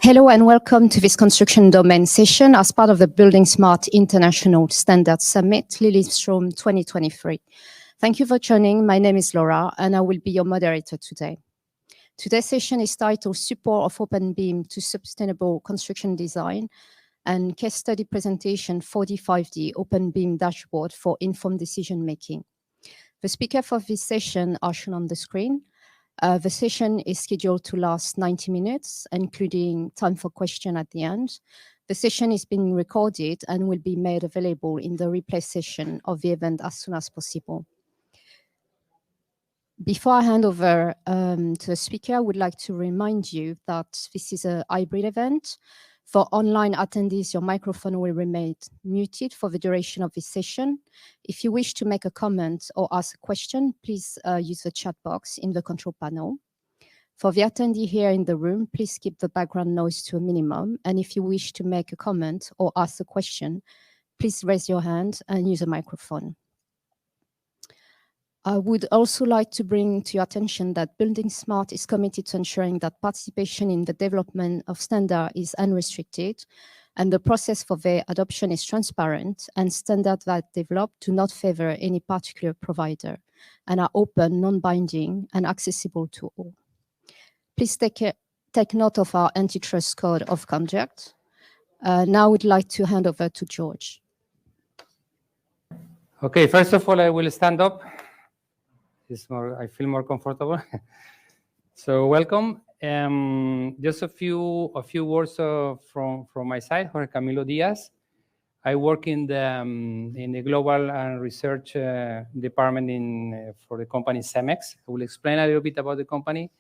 Hello and welcome to this construction domain session as part of the buildingSMART International Standards Summit, Lillestrøm 2023. Thank you for joining. My name is Laura and I will be your moderator today. Today's session is titled Support of openBIM to Sustainable Construction Design and Case Study Presentation 45D openBIM Dashboard for Informed Decision Making. The speakers for this session are shown on the screen. The session is scheduled to last 90 minutes, including time for question at the end. The session is being recorded and will be made available in the replay session of the event as soon as possible. Before I hand over to the speaker, I would like to remind you that this is a hybrid event. For online attendees, your microphone will remain muted for the duration of this session. If you wish to make a comment or ask a question, please use the chat box in the control panel. For the attendee here in the room, please keep the background noise to a minimum. And if you wish to make a comment or ask a question, please raise your hand and use a microphone. I would also like to bring to your attention that buildingSMART is committed to ensuring that participation in the development of standard is unrestricted and the process for their adoption is transparent and standards that developed do not favor any particular provider and are open, non-binding and accessible to all. Please take note of our antitrust code of conduct. Now I would like to hand over to Jorge. Okay, first of all, I will stand up. I feel more comfortable. So welcome. Just a few words from my side. Jorge Camilo Diaz. I work in the global and research department for the company CEMEX. I will explain a little bit about the company.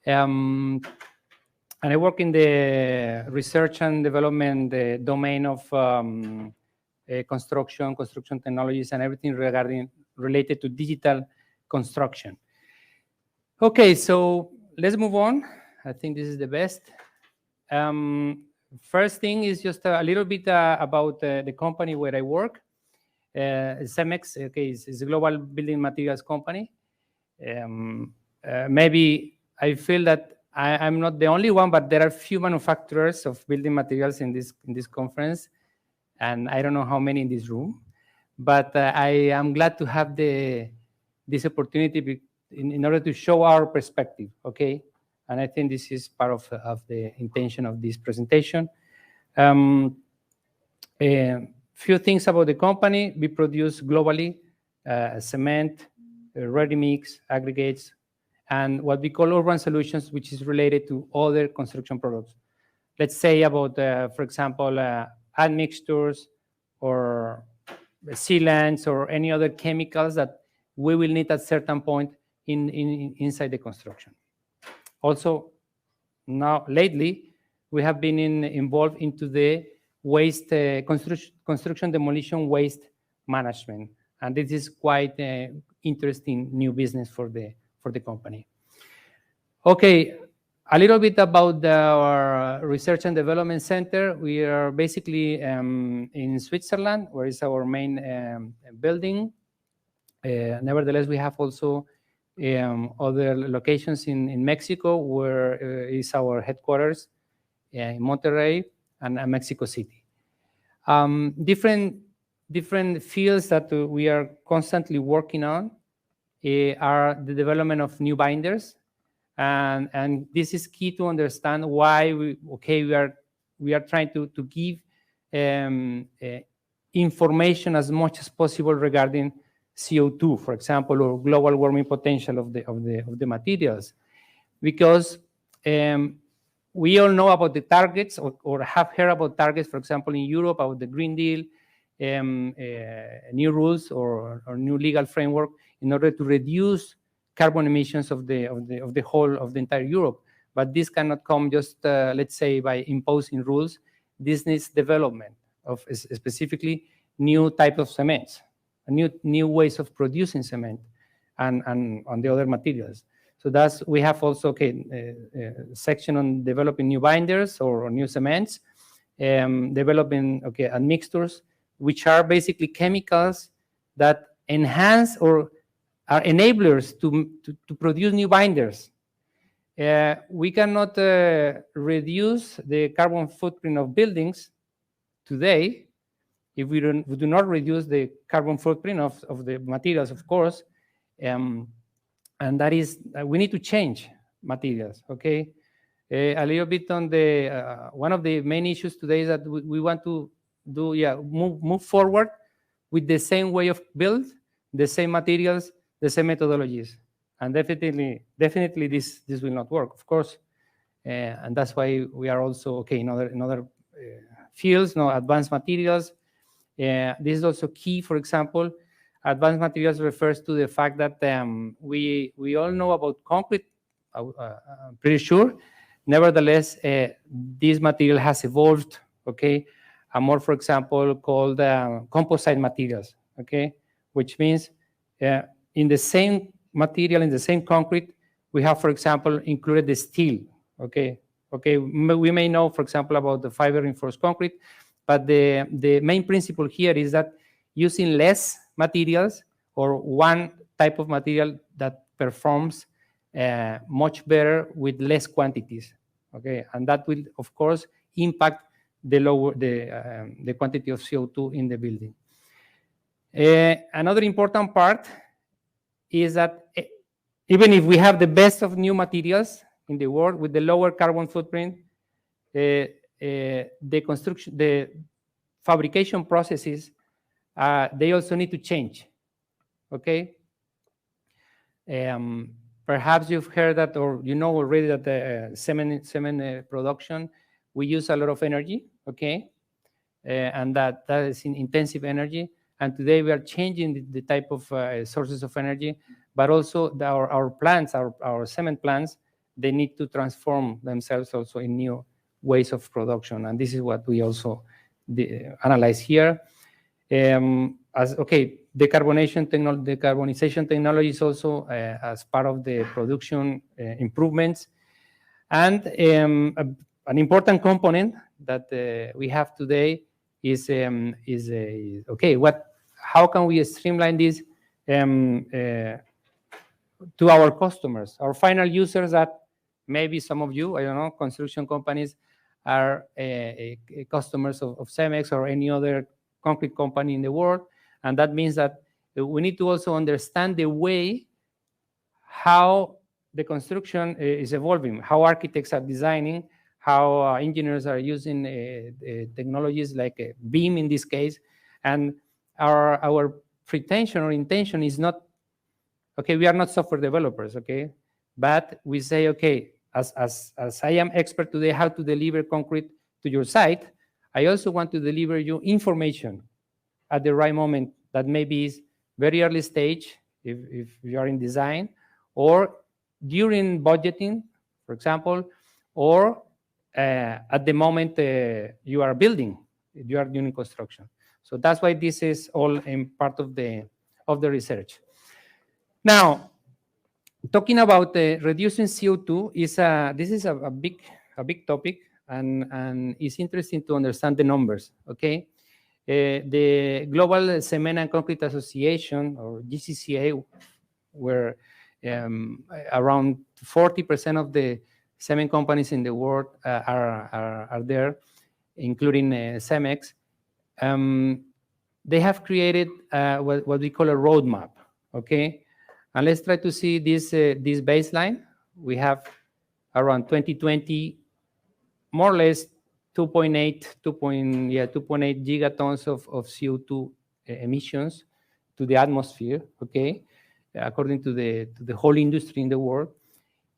And I work in the research and development domain of construction technologies, and everything related to digital construction. Okay, so let's move on. I think this is the best. First thing is just a little bit about the company where I work. CEMEX, okay, is a global building materials company. Maybe I feel that I'm not the only one, but there are few manufacturers of building materials in this conference, and I don't know how many in this room. But I am glad to have this opportunity in order to show our perspective, okay? And I think this is part of the intention of this presentation. A few things about the company. We produce globally cement, ready-mix, aggregates, and what we call urban solutions, which is related to other construction products. Let's say about, for example, admixtures or sealants or any other chemicals that we will need at a certain point inside the construction. Also, now lately, we have been involved into the waste construction demolition waste management, and this is quite interesting new business for the company. Okay, a little bit about our research and development center. We are basically in Switzerland, where is our main building. Nevertheless, we have also other locations in Mexico, where is our headquarters in Monterrey and Mexico City. Different fields that we are constantly working on are the development of new binders, and this is key to understand why we are trying to give information as much as possible regarding CO2, for example, or global warming potential of the materials, because we all know about the targets or have heard about targets, for example, in Europe about the Green Deal, new rules or new legal framework in order to reduce carbon emissions of the entire Europe. But this cannot come just let's say by imposing rules. This needs development of specifically new type of cements. New ways of producing cement and on the other materials. So we have also a section on developing new binders or new cements, developing admixtures, which are basically chemicals that enhance or are enablers to produce new binders. We cannot reduce the carbon footprint of buildings today if we do not reduce the carbon footprint of the materials, of course. And that is, we need to change materials, okay? A little bit on the, one of the main issues today is that we want to do, move forward with the same way of build, the same materials, the same methodologies. And definitely this will not work, of course. And that's why we are also, okay, in other fields, advanced materials. This is also key. For example, advanced materials refers to the fact that we all know about concrete, I'm pretty sure. Nevertheless, this material has evolved, okay? A more, for example, called composite materials, okay? Which means in the same material, in the same concrete, we have, for example, included the steel, okay? Okay, we may know, for example, about the fiber reinforced concrete, but the main principle here is that using less materials or one type of material that performs much better with less quantities, okay? And that will, of course, impact the quantity of CO2 in the building. Another important part is that even if we have the best of new materials in the world with the lower carbon footprint, the fabrication processes, they also need to change, okay? Perhaps you've heard that, or you know already that the cement production, we use a lot of energy, okay? And that is intensive energy. And today we are changing the type of sources of energy, but also our plants, our cement plants, they need to transform themselves also in new ways of production. And this is what we also analyze here. Decarbonization technology is also as part of the production improvements. And an important component that we have today is how can we streamline this to our customers, our final users, that maybe some of you, I don't know, construction companies are customers of Cemex or any other concrete company in the world. And that means that we need to also understand the way how the construction is evolving, how architects are designing, how engineers are using technologies like BIM in this case. And our pretension or intention is not, okay, we are not software developers, okay? But we say, okay, as I am expert today how to deliver concrete to your site, I also want to deliver you information at the right moment that maybe is very early stage if you are in design, or during budgeting, for example, or at the moment you are building, you are doing construction. So that's why this is all in part of the research. Now, talking about reducing CO2 this is a big topic, and it's interesting to understand the numbers. Okay, the Global Cement and Concrete Association, or GCCA, where around 40% of the cement companies in the world are there, including Cemex. They have created what we call a roadmap. Okay. And let's try to see this baseline. We have around 2020, more or less 2.8 gigatons of CO2 emissions to the atmosphere, okay, according to the whole industry in the world.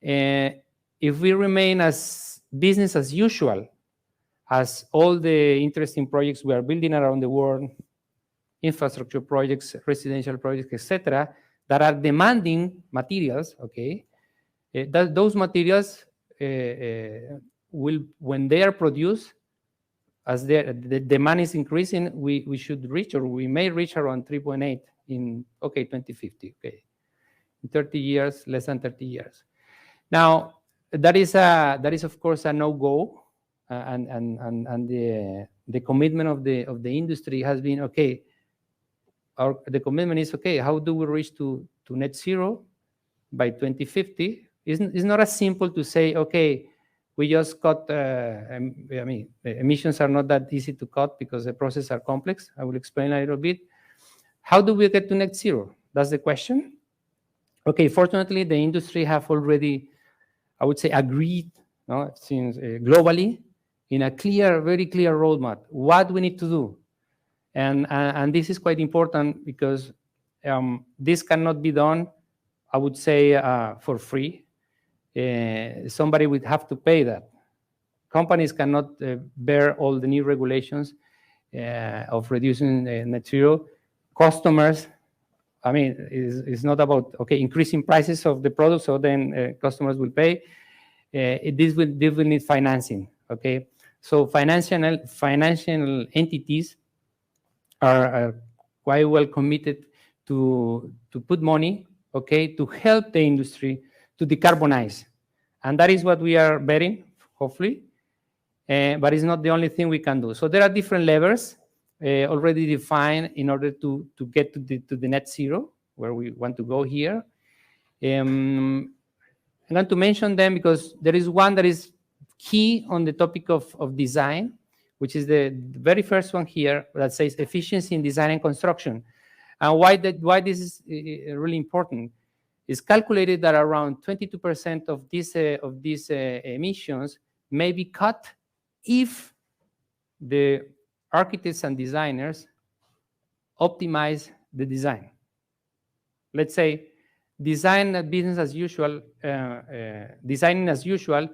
If we remain as business as usual, as all the interesting projects we are building around the world, infrastructure projects, residential projects, etc., that are demanding materials, okay, those materials will, when they are produced, as the demand is increasing, we should reach, or we may reach around 3.8 in 2050, okay, in 30 years, less than 30 years. Now that is of course a no-go, and the commitment of the industry has been, okay, the commitment is, okay, how do we reach to net zero by 2050, It's not as simple to say, okay, we just cut, I mean, the emissions are not that easy to cut because the processes are complex. I will explain a little bit. How do we get to net zero? That's the question. Okay, fortunately, the industry have already, I would say, agreed, no, since globally, in a clear, very clear roadmap, what we need to do. And this is quite important because this cannot be done, I would say, for free. Somebody would have to pay that. Companies cannot bear all the new regulations of reducing net zero. Customers, I mean, it's not about, okay, increasing prices of the product, so then customers will pay. This will need financing, okay? So financial entities are quite well committed to put money, okay, to help the industry to decarbonize. And that is what we are betting, hopefully. But it's not the only thing we can do. So there are different levers already defined in order to get to the net zero, where we want to go here. I'm going to mention them because there is one that is key on the topic of design, which is the very first one here that says efficiency in design and construction. And why this is really important is calculated that around 22% of these emissions may be cut if the architects and designers optimize the design. Let's say design business as usual, designing as usual,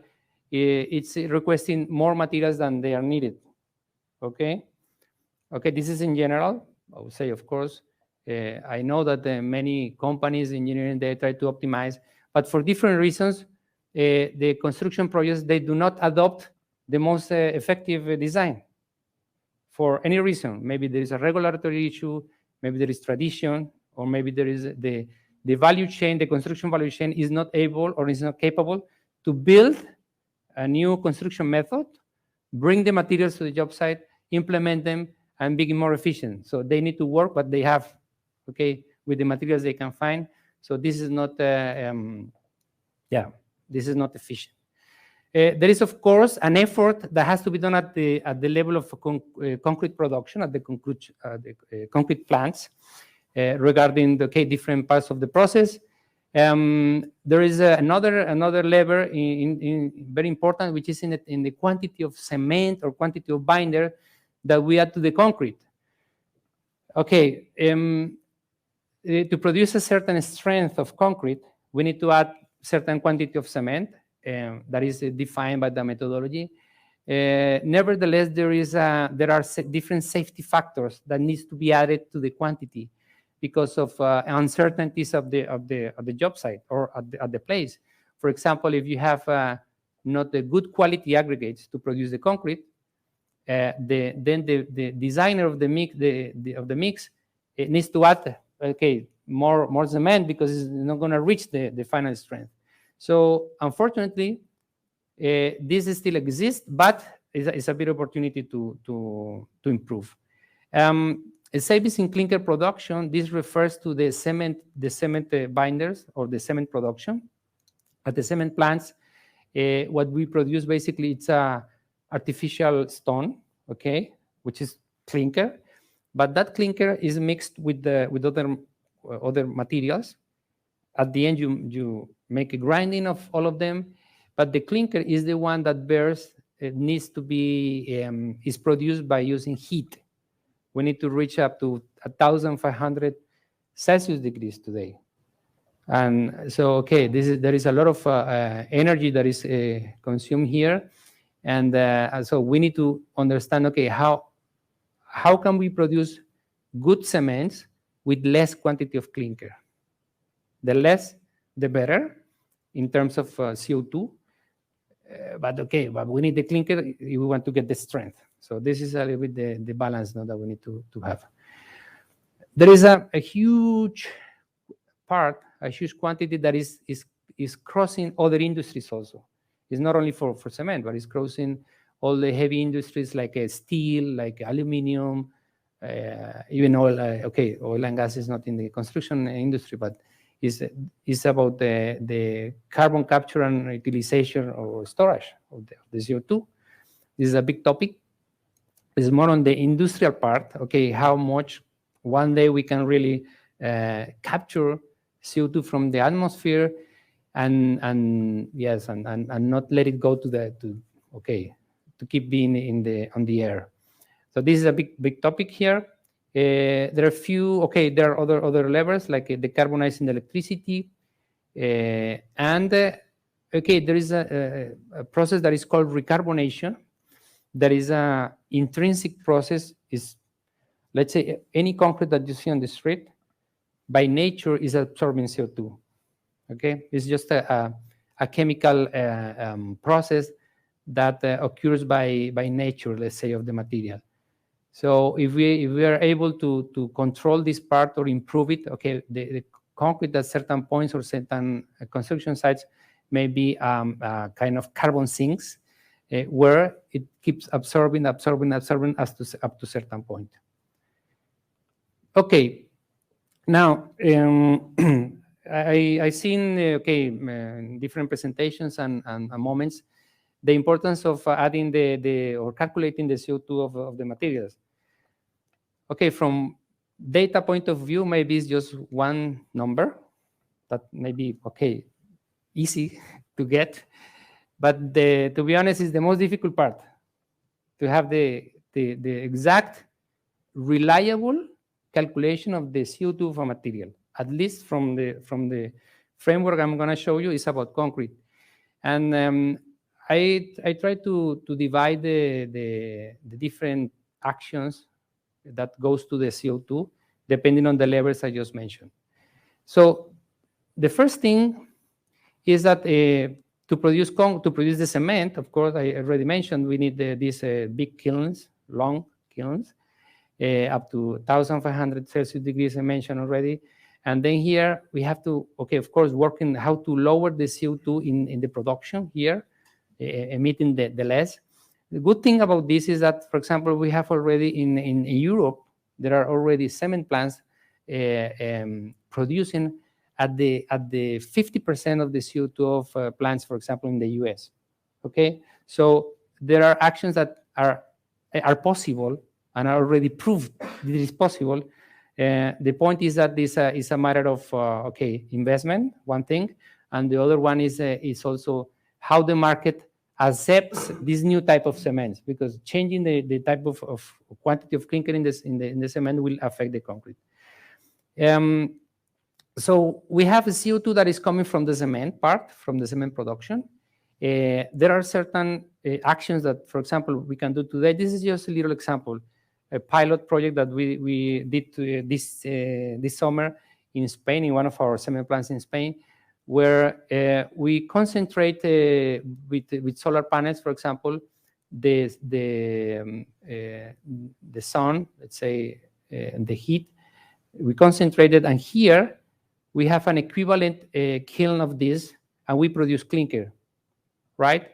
it's requesting more materials than they are needed. Okay? Okay, this is in general. I would say, of course, I know that many companies, engineering, they try to optimize, but for different reasons, the construction projects, they do not adopt the most effective design for any reason. Maybe there is a regulatory issue, maybe there is tradition, or maybe there is the value chain, the construction value chain is not able or is not capable to build a new construction method, bring the materials to the job site, implement them, and be more efficient. So they need to work what they have, okay, with the materials they can find. So this is not, this is not efficient. There is, of course, an effort that has to be done at the level of concrete production, at the concrete plants, regarding the different parts of the process. There is another lever in very important, which is in the quantity of cement or quantity of binder that we add to the concrete. Okay, to produce a certain strength of concrete, we need to add certain quantity of cement. That is defined by the methodology. Nevertheless, there are different safety factors that needs to be added to the quantity because of uncertainties of the job site or at the place. For example, if you have not the good quality aggregates to produce the concrete, then the designer of the mix it needs to add more cement because it's not going to reach the final strength. So unfortunately, this still exists, but it's a big opportunity to improve. Savings in clinker production, this refers to the cement binders or the cement production. At the cement plants, what we produce basically it's a artificial stone, okay, which is clinker, but that clinker is mixed with other materials. At the end, you make a grinding of all of them, but the clinker is the one that bears. It needs to be is produced by using heat. We need to reach up to 1,500 Celsius degrees today, and so there is a lot of energy that is consumed here, and so we need to understand how can we produce good cements with less quantity of clinker. The less, the better in terms of CO2. But we need the clinker if we want to get the strength. So this is a little bit the balance that we need to have. There is a huge part, a huge quantity that is crossing other industries also. It's not only for cement, but it's crossing all the heavy industries like steel, like aluminum, even oil. Oil and gas is not in the construction industry, but is about the carbon capture and utilization or storage of the CO2. This is a big topic. It's more on the industrial part. Okay, how much one day we can really capture CO2 from the atmosphere, and not let it go to keep being on the air. So this is a big topic here. There are there are other levers like decarbonizing electricity, and there is a process that is called recarbonation. There is a intrinsic process. Is, let's say, any concrete that you see on the street by nature is absorbing CO2. Okay, it's just a chemical process that occurs by nature, let's say, of the material. So if we are able to control this part or improve it, okay, the concrete at certain points or certain construction sites may be kind of carbon sinks, where it keeps absorbing up to certain point. Okay, now I seen different presentations and moments the importance of adding or calculating the CO2 of the materials. Okay, from data point of view, maybe it's just one number that may be easy to get, but to be honest, is the most difficult part, to have the exact reliable calculation of the CO2 of a material. At least from the framework I'm going to show you is about concrete, and I try to divide the different actions that goes to the CO2 depending on the levels I just mentioned. So the first thing is that to produce the cement, of course, I already mentioned we need these big kilns, long kilns, up to 1,500 Celsius degrees I mentioned already. And then here we have to, of course, work in how to lower the CO2 in the production here, emitting the less. The good thing about this is that, for example, we have already in Europe, there are already cement plants producing at the 50% of the CO2 of plants, for example, in the US. Okay, so there are actions that are possible and are already proved that it is possible. The point is that this is a matter of investment, one thing, and the other one is also how the market accepts this new type of cements, because changing the type of quantity of clinker in the cement will affect the concrete. So we have a CO2 that is coming from the cement part, from the cement production. There are certain actions that, for example, we can do today. This is just a little example, a pilot project that we did this summer in Spain, in one of our cement plants in Spain, where we concentrate with solar panels, for example, the sun, let's say, the heat. We concentrated, and here we have an equivalent kiln of this, and we produce clinker, right?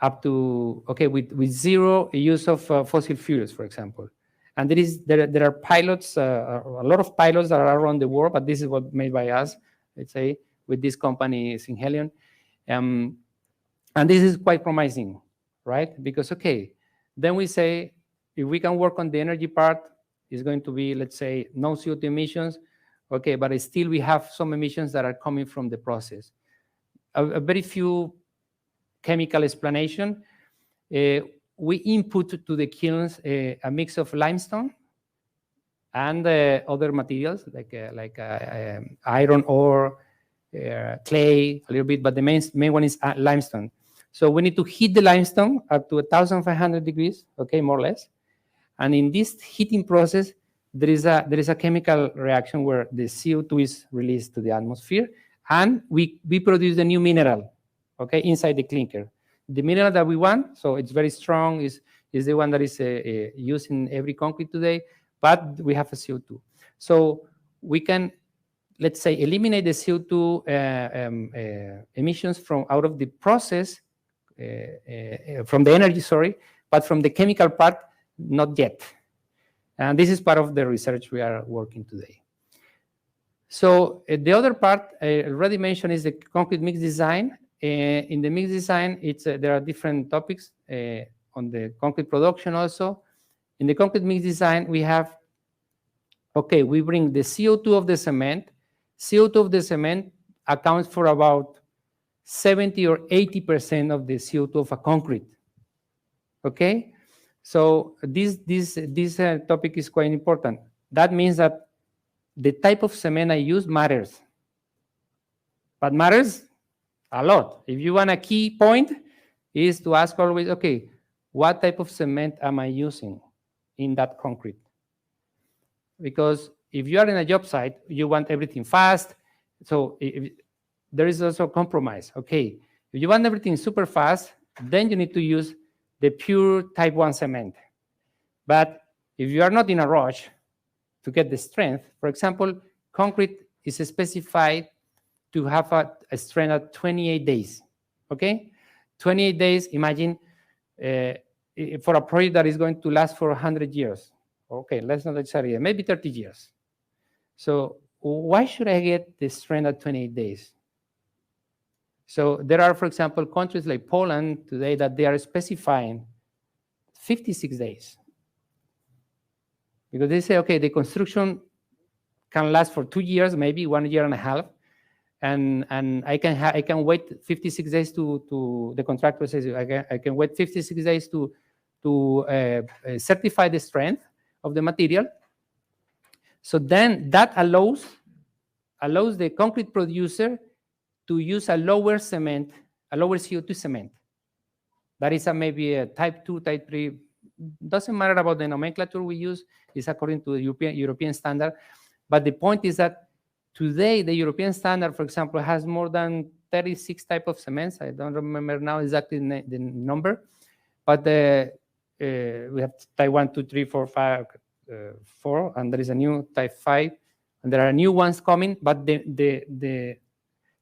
Up to, with zero use of fossil fuels, for example. And there are pilots, a lot of pilots that are around the world, but this is what made by us, let's say, with this company, Singhelion. And this is quite promising, right? Because, then we say, if we can work on the energy part, it's going to be, let's say, no CO2 emissions, but still we have some emissions that are coming from the process. A very few chemical explanation. We input to the kilns a mix of limestone and other materials like iron ore, clay, a little bit, but the main one is limestone. So we need to heat the limestone up to 1,500 degrees, more or less. And in this heating process, there is a chemical reaction where the CO2 is released to the atmosphere, and we produce the new mineral, inside the clinker. The mineral that we want, so it's very strong, is the one that is used in every concrete today, but we have a CO2. So we can, let's say, eliminate the CO2 emissions from out of the process, from the energy, but from the chemical part, not yet. And this is part of the research we are working today. So the other part I already mentioned is the concrete mix design. In the mix design, there are different topics on the concrete production also. In the concrete mix design, we have, okay, we bring the CO2 of the cement. CO2 of the cement accounts for about 70 or 80% of the CO2 of a concrete. Okay, so this topic is quite important. That means that the type of cement I use matters, but matters a lot. If you want a key point, is to ask always, okay, what type of cement am I using in that concrete? Because if you are in a job site, you want everything fast. So there is also a compromise. Okay, if you want everything super fast, then you need to use the pure type 1 cement. But if you are not in a rush to get the strength, for example, concrete is specified to have a strength at 28 days. Okay, 28 days. Imagine for a project that is going to last for 100 years. Okay, let's not exaggerate, maybe 30 years. So why should I get the strength at 28 days? So there are, for example, countries like Poland today that they are specifying 56 days. Because they say, okay, the construction can last for 2 years, maybe 1 year and a half. And I can wait 56 days to the contractor says I can wait 56 days to certify the strength of the material. So then that allows the concrete producer to use a lower cement, a lower CO2 cement. That is maybe a type 2, type 3. Doesn't matter about the nomenclature we use. It's according to the European standard. But the point is that today, the European standard, for example, has more than 36 types of cements. I don't remember now exactly the number. But we have type 1, 2, 3, 4, 5, 4, and there is a new type 5. And there are new ones coming. But the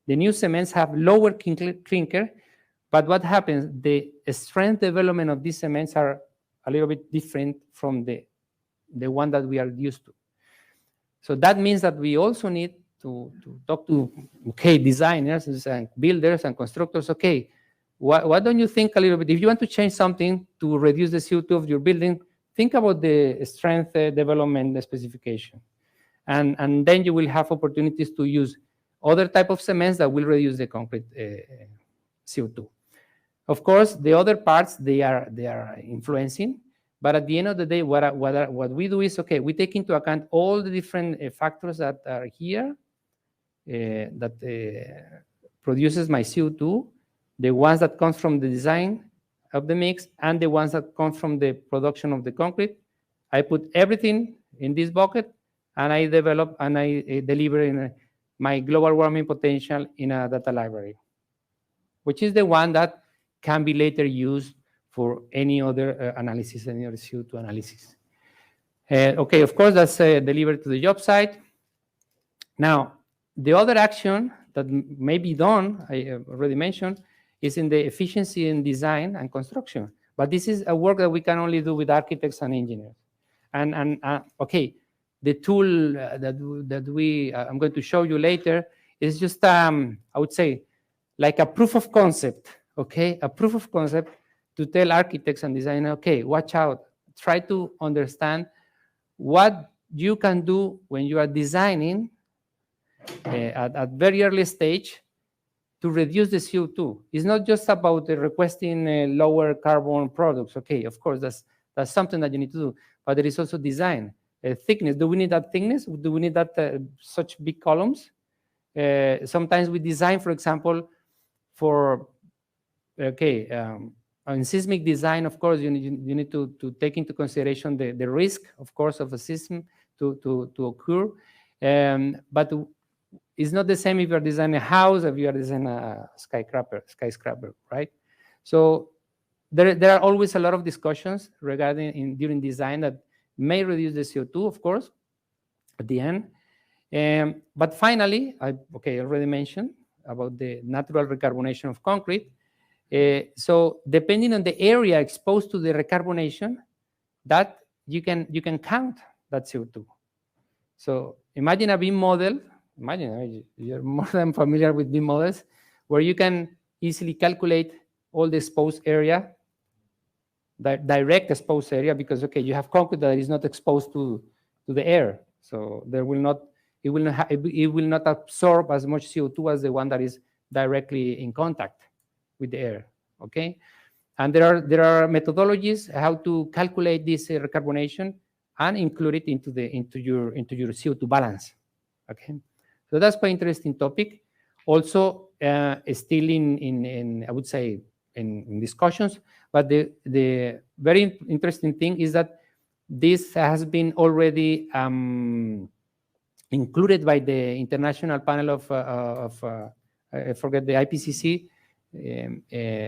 new cements have lower clinker. But what happens? The strength development of these cements are a little bit different from the one that we are used to. So that means that we also need to talk to, okay, designers and builders and constructors. Okay, why don't you think a little bit? If you want to change something to reduce the CO2 of your building, think about the strength development specification. And then you will have opportunities to use other type of cements that will reduce the concrete CO2. Of course, the other parts, they are influencing. But at the end of the day, what we do is, okay, we take into account all the different factors that are here that produces my CO2, the ones that come from the design of the mix, and the ones that come from the production of the concrete. I put everything in this bucket, and I develop and I deliver in my global warming potential in a data library, which is the one that can be later used for any other analysis, any other CO2 analysis. Okay, of course, that's delivered to the job site. Now, the other action that may be done, I already mentioned, is in the efficiency in design and construction. But this is a work that we can only do with architects and engineers. And okay, the tool that I'm going to show you later is just, I would say, like a proof of concept, okay? A proof of concept to tell architects and designers, okay, watch out. Try to understand what you can do when you are designing at very early stage to reduce the CO2. It's not just about requesting lower carbon products. Okay, of course, that's something that you need to do. But there is also design. Thickness. Do we need that thickness? Do we need that such big columns? Sometimes we design, for example, for, okay, in seismic design, of course, you need to take into consideration the risk, of course, of a system to occur. But it's not the same if you're designing a house, if you are designing a skyscraper, right? So there are always a lot of discussions regarding during design that may reduce the CO2, of course, at the end. But finally, I already mentioned about the natural recarbonation of concrete. So depending on the area exposed to the recarbonation, that you can count that CO2. So imagine a BIM model imagine you're more than familiar with BIM models, where you can easily calculate all the exposed area, direct exposed area, because okay, you have concrete that is not exposed to the air, so it will not absorb as much CO2 as the one that is directly in contact with the air. Okay, and there are methodologies how to calculate this recarbonation and include it into your CO2 balance. Okay, so that's quite interesting topic. Also, still in I would say in discussions, but the very interesting thing is that this has been already included by the International Panel of I forget the IPCC,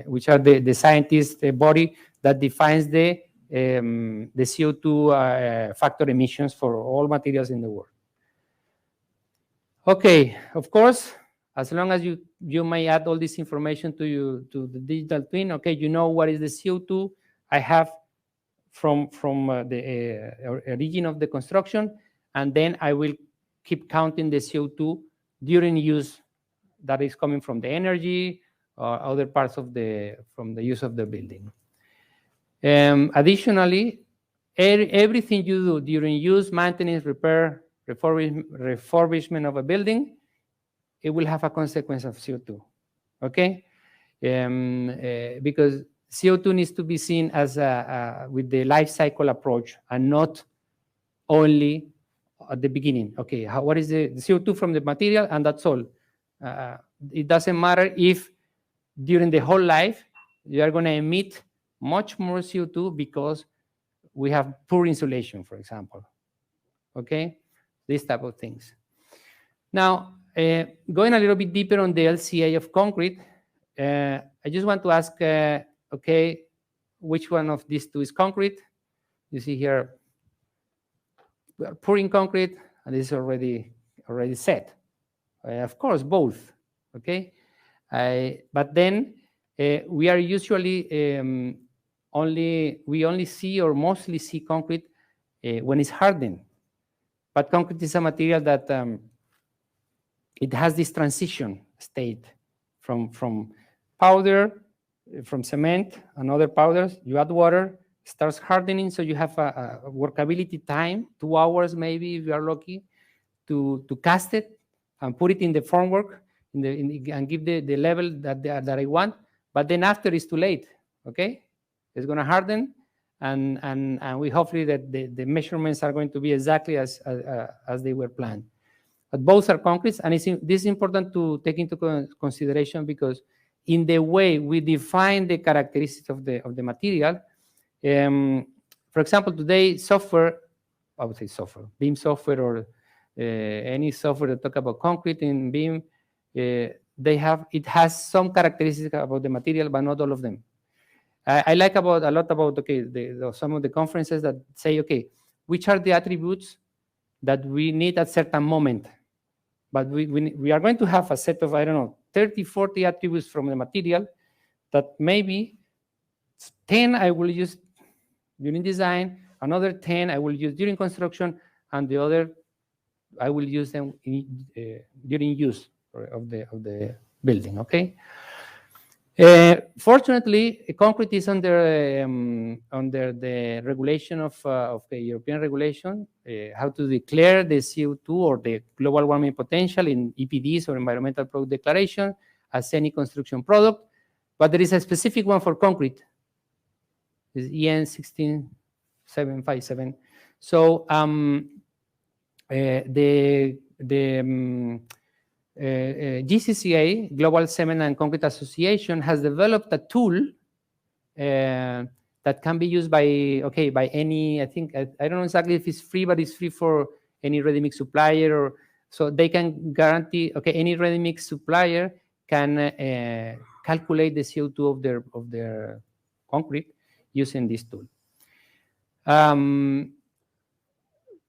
which are the scientist body that defines the CO2 factor emissions for all materials in the world. Okay, of course, as long as you may add all this information to the digital twin, okay, you know what is the CO2 I have from the origin of the construction, and then I will keep counting the CO2 during use that is coming from the energy or other parts from the use of the building. Additionally, everything you do during use, maintenance, repair, refurbishment of a building, it will have a consequence of CO2, okay? Because CO2 needs to be seen as with the life cycle approach and not only at the beginning. Okay, what is the CO2 from the material, and that's all. It doesn't matter if during the whole life you are going to emit much more CO2 because we have poor insulation, for example. Okay, these type of things. Now, going a little bit deeper on the LCA of concrete, I just want to ask, okay, which one of these two is concrete? You see here, we are pouring concrete, and this is already set. Of course, both. Okay, but then we are usually only see or mostly see concrete when it's hardened. But concrete is a material that it has this transition state from powder, from cement and other powders. You add water, starts hardening, so you have a workability time, 2 hours maybe if you are lucky, to cast it and put it in the formwork and give the level that I want. But then after it's too late. Okay, it's going to harden, and we hopefully that the measurements are going to be exactly as they were planned. But both are concrete, and this is important to take into consideration because in the way we define the characteristics of the material, for example, today software, I would say software, BIM software or any software that talk about concrete in BIM, it has some characteristics about the material, but not all of them. I like a lot about okay, some of the conferences that say, okay, which are the attributes that we need at certain moment. But we are going to have a set of, I don't know, 30, 40 attributes from the material that maybe 10 I will use during design, another 10 I will use during construction, and the other I will use them during use of the building, okay? Fortunately, concrete is under the regulation of the European regulation, how to declare the CO2 or the global warming potential in EPDs or environmental product declaration as any construction product. But there is a specific one for concrete. It's EN 16757. So GCCA, Global Cement and Concrete Association, has developed a tool that can be used by any, I think, I don't know exactly if it's free, but it's free for any ready-mix supplier, or so they can guarantee, any ready-mix supplier can calculate the CO2 of their concrete using this tool.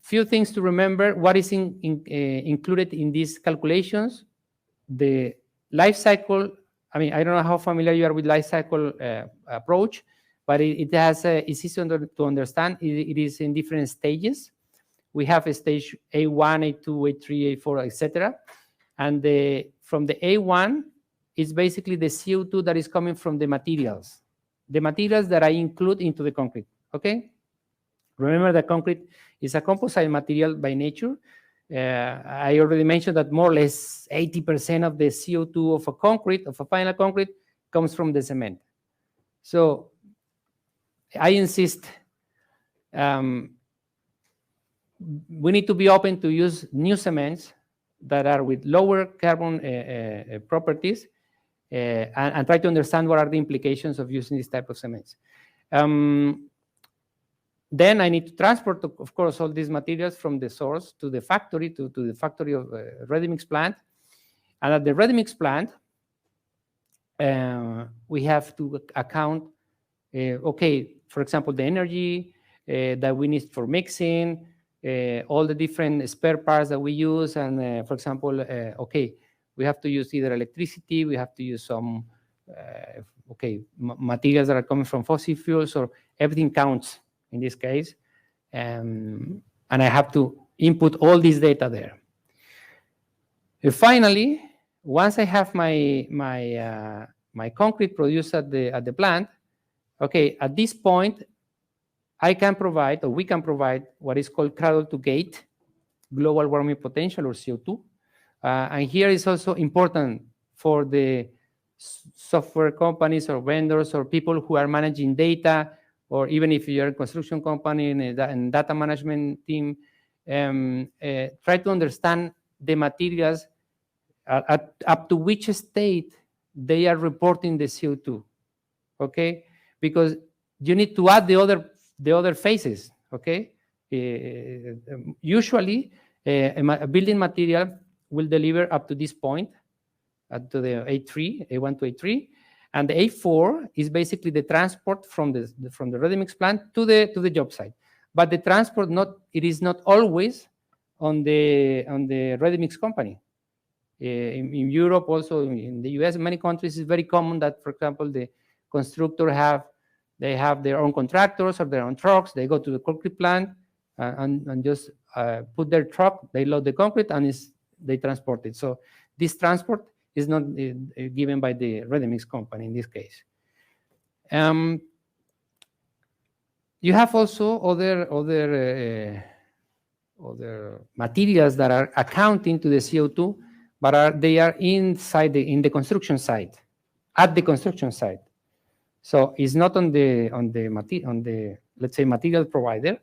Few things to remember. What is included in these calculations? The life cycle. I mean, I don't know how familiar you are with life cycle approach, but it's easy to understand. It is in different stages. we have a stage A1, A2, A3, A4, etc. And from the A1 is basically the CO2 that is coming from the materials that I include into the concrete, okay? Remember that concrete is a composite material by nature. I already mentioned that more or less 80% of the CO2 of a final concrete, comes from the cement. So I insist, we need to be open to use new cements that are with lower carbon properties, and try to understand what are the implications of using this type of cements. Then I need to transport, of course, all these materials from the source to the factory, to the factory of ready-mix plant. And at the ready-mix plant, we have to account, okay, for example, the energy that we need for mixing, all the different spare parts that we use. And for example, okay, we have to use either electricity, we have to use some, materials that are coming from fossil fuels, or everything counts in this case. And I have to input all this data there. And finally, once I have my concrete produced at the plant, okay, at this point, I can provide, or we can provide, what is called cradle to gate global warming potential, or CO2. And here is also important for the software companies or vendors or people who are managing data, or even if you're a construction company and data management team, try to understand the materials up to which state they are reporting the CO2, okay? Because you need to add the other phases, okay? Usually, a building material will deliver up to this point, to the A3, A1 to A3, and the A4 is basically the transport from the ready-mix plant to the job site. But the transport it is not always on the ready-mix company. In Europe, also in the US, in many countries, it's very common that, for example, the constructor have their own contractors or their own trucks. They go to the concrete plant and just put their truck, they load the concrete, and they transport it. So this transport is not given by the ready-mix company in this case. You have also other materials that are accounting to the CO2, but they are inside in the construction site, at the construction site. So it's not on the let's say material provider,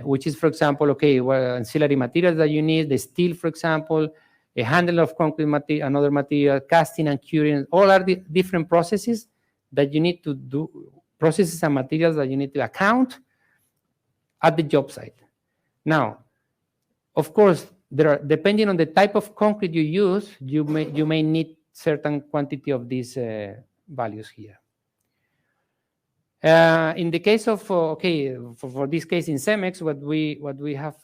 which is, for example, okay, well, ancillary materials that you need, the steel, for example, a handle of concrete material, another material, casting and curing, all are the different processes that you need to do, processes and materials that you need to account at the job site. Now, of course, depending on the type of concrete you use, you may need certain quantity of these values here. In the case of for this case in CEMEX, what we have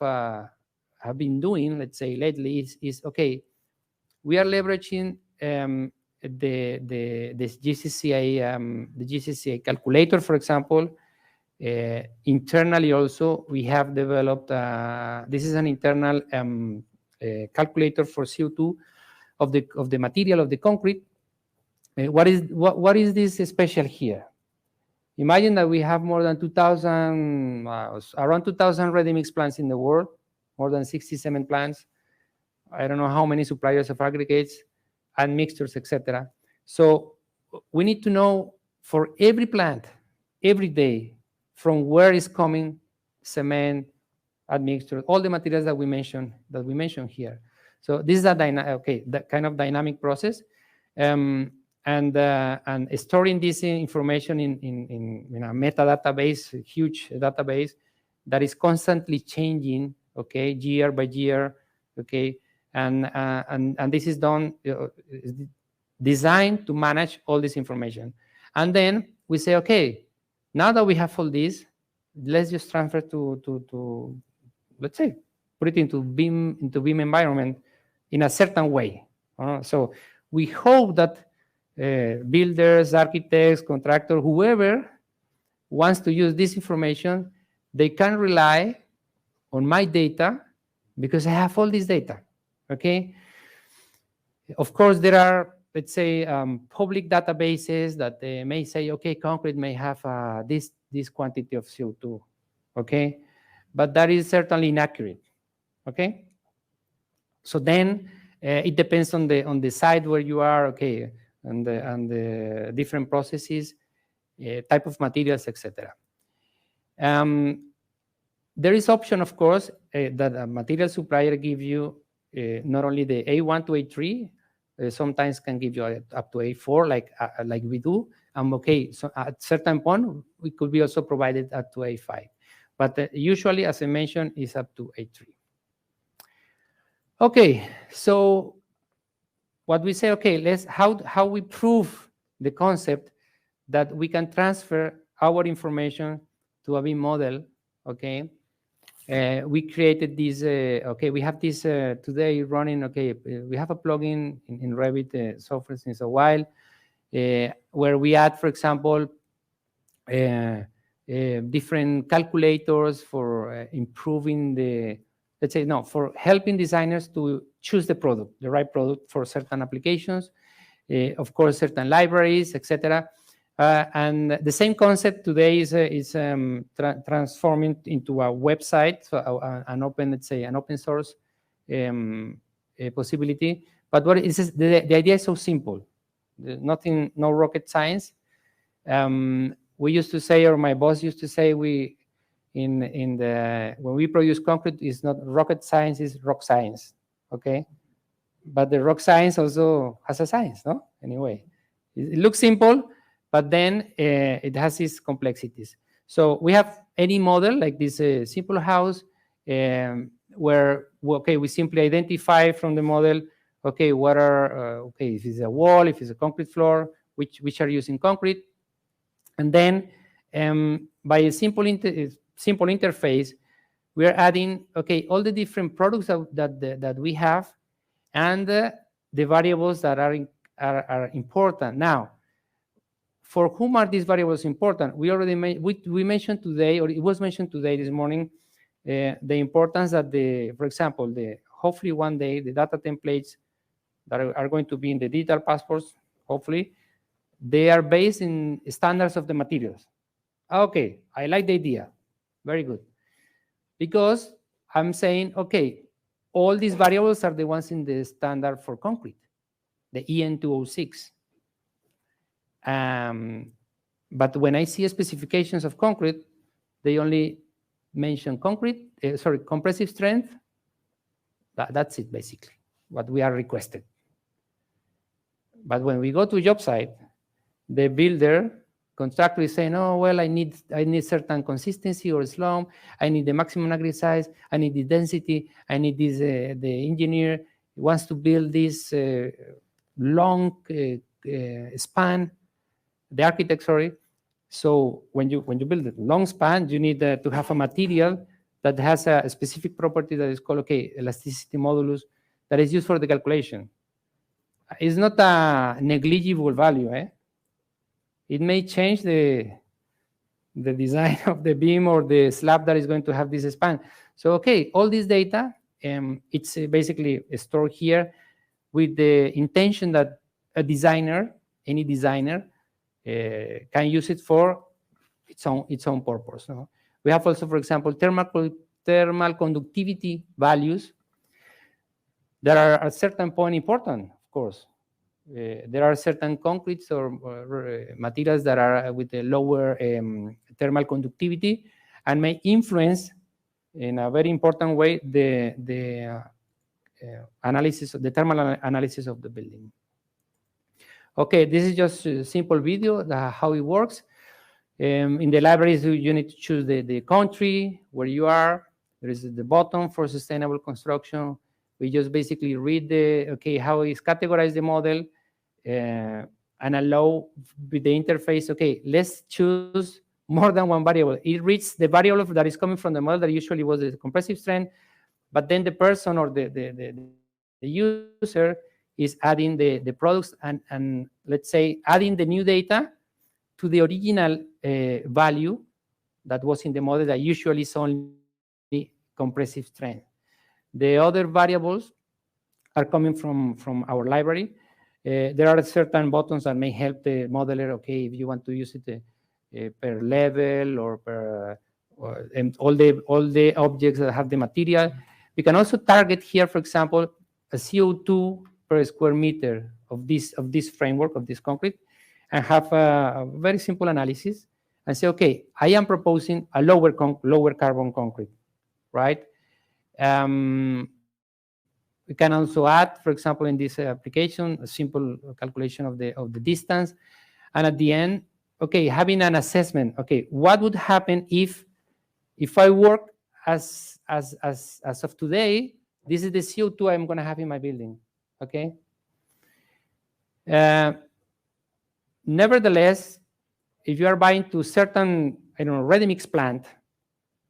been doing, let's say lately, is okay. We are leveraging the GCCA calculator, for example. Internally, also we have developed. This is an internal calculator for CO2 of the material of the concrete. What is this special here? Imagine that we have more than 2,000, around 2,000 ready-mix plants in the world, more than 60 cement plants. I don't know how many suppliers of aggregates and mixtures, etc. So we need to know for every plant, every day, from where is coming cement, admixture, all the materials that we mentioned here. So this is that kind of dynamic process. And storing this information in a metadatabase, a huge database that is constantly changing, okay, year by year, okay, and this is done, designed to manage all this information. And then we say, okay, now that we have all this, let's just transfer to let's say, put it into BIM environment in a certain way. So we hope that builders, architects, contractors, whoever wants to use this information, they can rely on my data because I have all this data, okay? Of course, there are, let's say, public databases that they may say, okay, concrete may have this quantity of CO2, okay? But that is certainly inaccurate, okay? So then it depends on the site where you are, okay, and the different processes, type of materials, etc. There is option, of course, that a material supplier give you not only the A1 to A3, sometimes can give you up to A4, like we do. Okay, so at certain point, we could be also provided up to A5. But usually, as I mentioned, is up to A3. Okay, so what we say, okay, let's how we prove the concept that we can transfer our information to a BIM model, okay? We created this, okay, we have this today running, okay, we have a plugin in Revit software since a while, where we add, for example, different calculators for improving the, let's say, no, for helping designers to choose the product, the right product for certain applications, of course, certain libraries, etc. And the same concept today is transforming into a website, so an open, let's say, an open source possibility. But what is this, the idea is so simple. Nothing, no rocket science. We used to say, or my boss used to say, when we produce concrete, it's not rocket science, it's rock science, okay? But the rock science also has a science, no? Anyway, it looks simple, but then it has its complexities. So we have any model like this simple house where, okay, we simply identify from the model, okay, what are, okay, if it's a wall, if it's a concrete floor, which are using concrete. And then by a simple interface, we are adding, okay, all the different products that we have and the variables that are important. Now, for whom are these variables important? We already we mentioned today, or it was mentioned today this morning, the importance that for example, hopefully one day the data templates that are going to be in the digital passports, hopefully, they are based in standards of the materials. Okay, I like the idea. Very good. Because I'm saying, okay, all these variables are the ones in the standard for concrete, the EN206. But when I see specifications of concrete, they only mention compressive strength. That's it, basically, what we are requested. But when we go to job site, the builder, contractor is saying, oh, well, I need certain consistency or slump. I need the maximum aggregate size. I need the density. I need this, the engineer wants to build this long span, the architect, sorry. So when you build a long span, you need to have a material that has a specific property that is called, okay, elasticity modulus, that is used for the calculation. It's not a negligible value, eh? It may change the design of the beam or the slab that is going to have this span. So, okay, all this data, it's basically stored here with the intention that a designer, any designer, can use it for its own purpose. No? We have also, for example, thermal conductivity values that are at a certain point important, of course. There are certain concretes or materials that are with a lower thermal conductivity and may influence in a very important way the analysis of the thermal analysis of the building. Okay, this is just a simple video how it works. In the libraries, you need to choose the country where you are. There is the button for sustainable construction. We just basically read how is categorized the model and allow with the interface, okay, let's choose more than one variable. It reads the variable that is coming from the model that usually was the compressive strength, but then the person or the user is adding the products and let's say adding the new data to the original value that was in the model that usually is only compressive strength. The other variables are coming from our library. There are certain buttons that may help the modeler, okay, if you want to use it per level or per and all the objects that have the material. We can also target here, for example, a CO2 per square meter of this framework, of this concrete, and have a very simple analysis and say, okay, I am proposing a lower carbon concrete, right? We can also add, for example, in this application, a simple calculation of the distance. And at the end, okay, having an assessment, okay, what would happen if I work as of today, this is the CO2 I'm going to have in my building, okay? Nevertheless, if you are buying to certain, I don't know, ready-mix plant,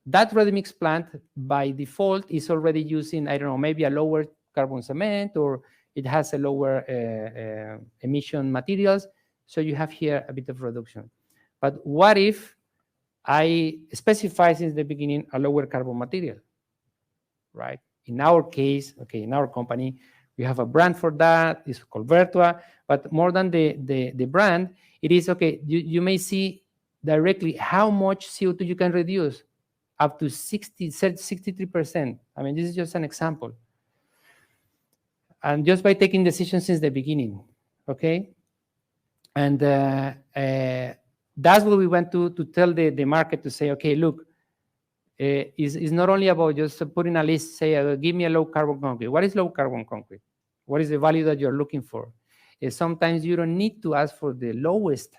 that ready-mix plant by default is already using, I don't know, maybe a lower carbon cement, or it has a lower emission materials. So you have here a bit of reduction. But what if I specify since the beginning a lower carbon material, right? In our case, okay, in our company, we have a brand for that. It's called Vertua. But more than the brand, it is, okay, you may see directly how much CO2 you can reduce, up to 63%. I mean, this is just an example. And just by taking decisions since the beginning, okay? And that's what we want to tell the market, to say, okay, look, it's not only about just putting a list, say, give me a low carbon concrete. What is low carbon concrete? What is the value that you're looking for? Sometimes you don't need to ask for the lowest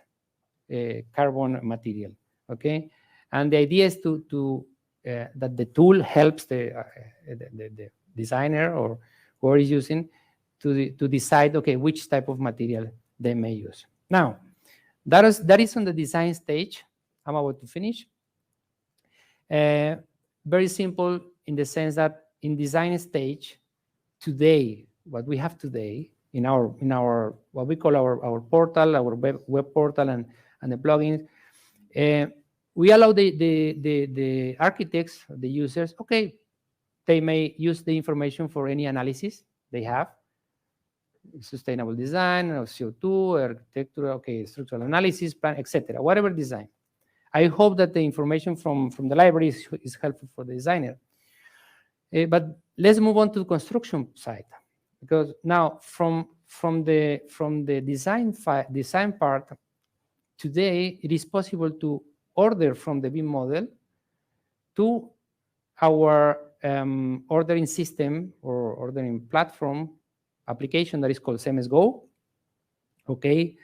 carbon material, okay? And the idea is that the tool helps the designer or whoever is using to decide, okay, which type of material they may use. Now, that is on the design stage. I'm about to finish. Very simple in the sense that in design stage, today, what we have today in our what we call our portal, our web portal and the plugins, we allow the architects, the users, okay, they may use the information for any analysis they have, sustainable design, or CO2, architecture, okay, structural analysis, plan, etc., whatever design. I hope that the information from the library is helpful for the designer. But let's move on to the construction side, because now from the design part, today it is possible to order from the BIM model to our ordering system or ordering platform application that is called CMS Go. Okay,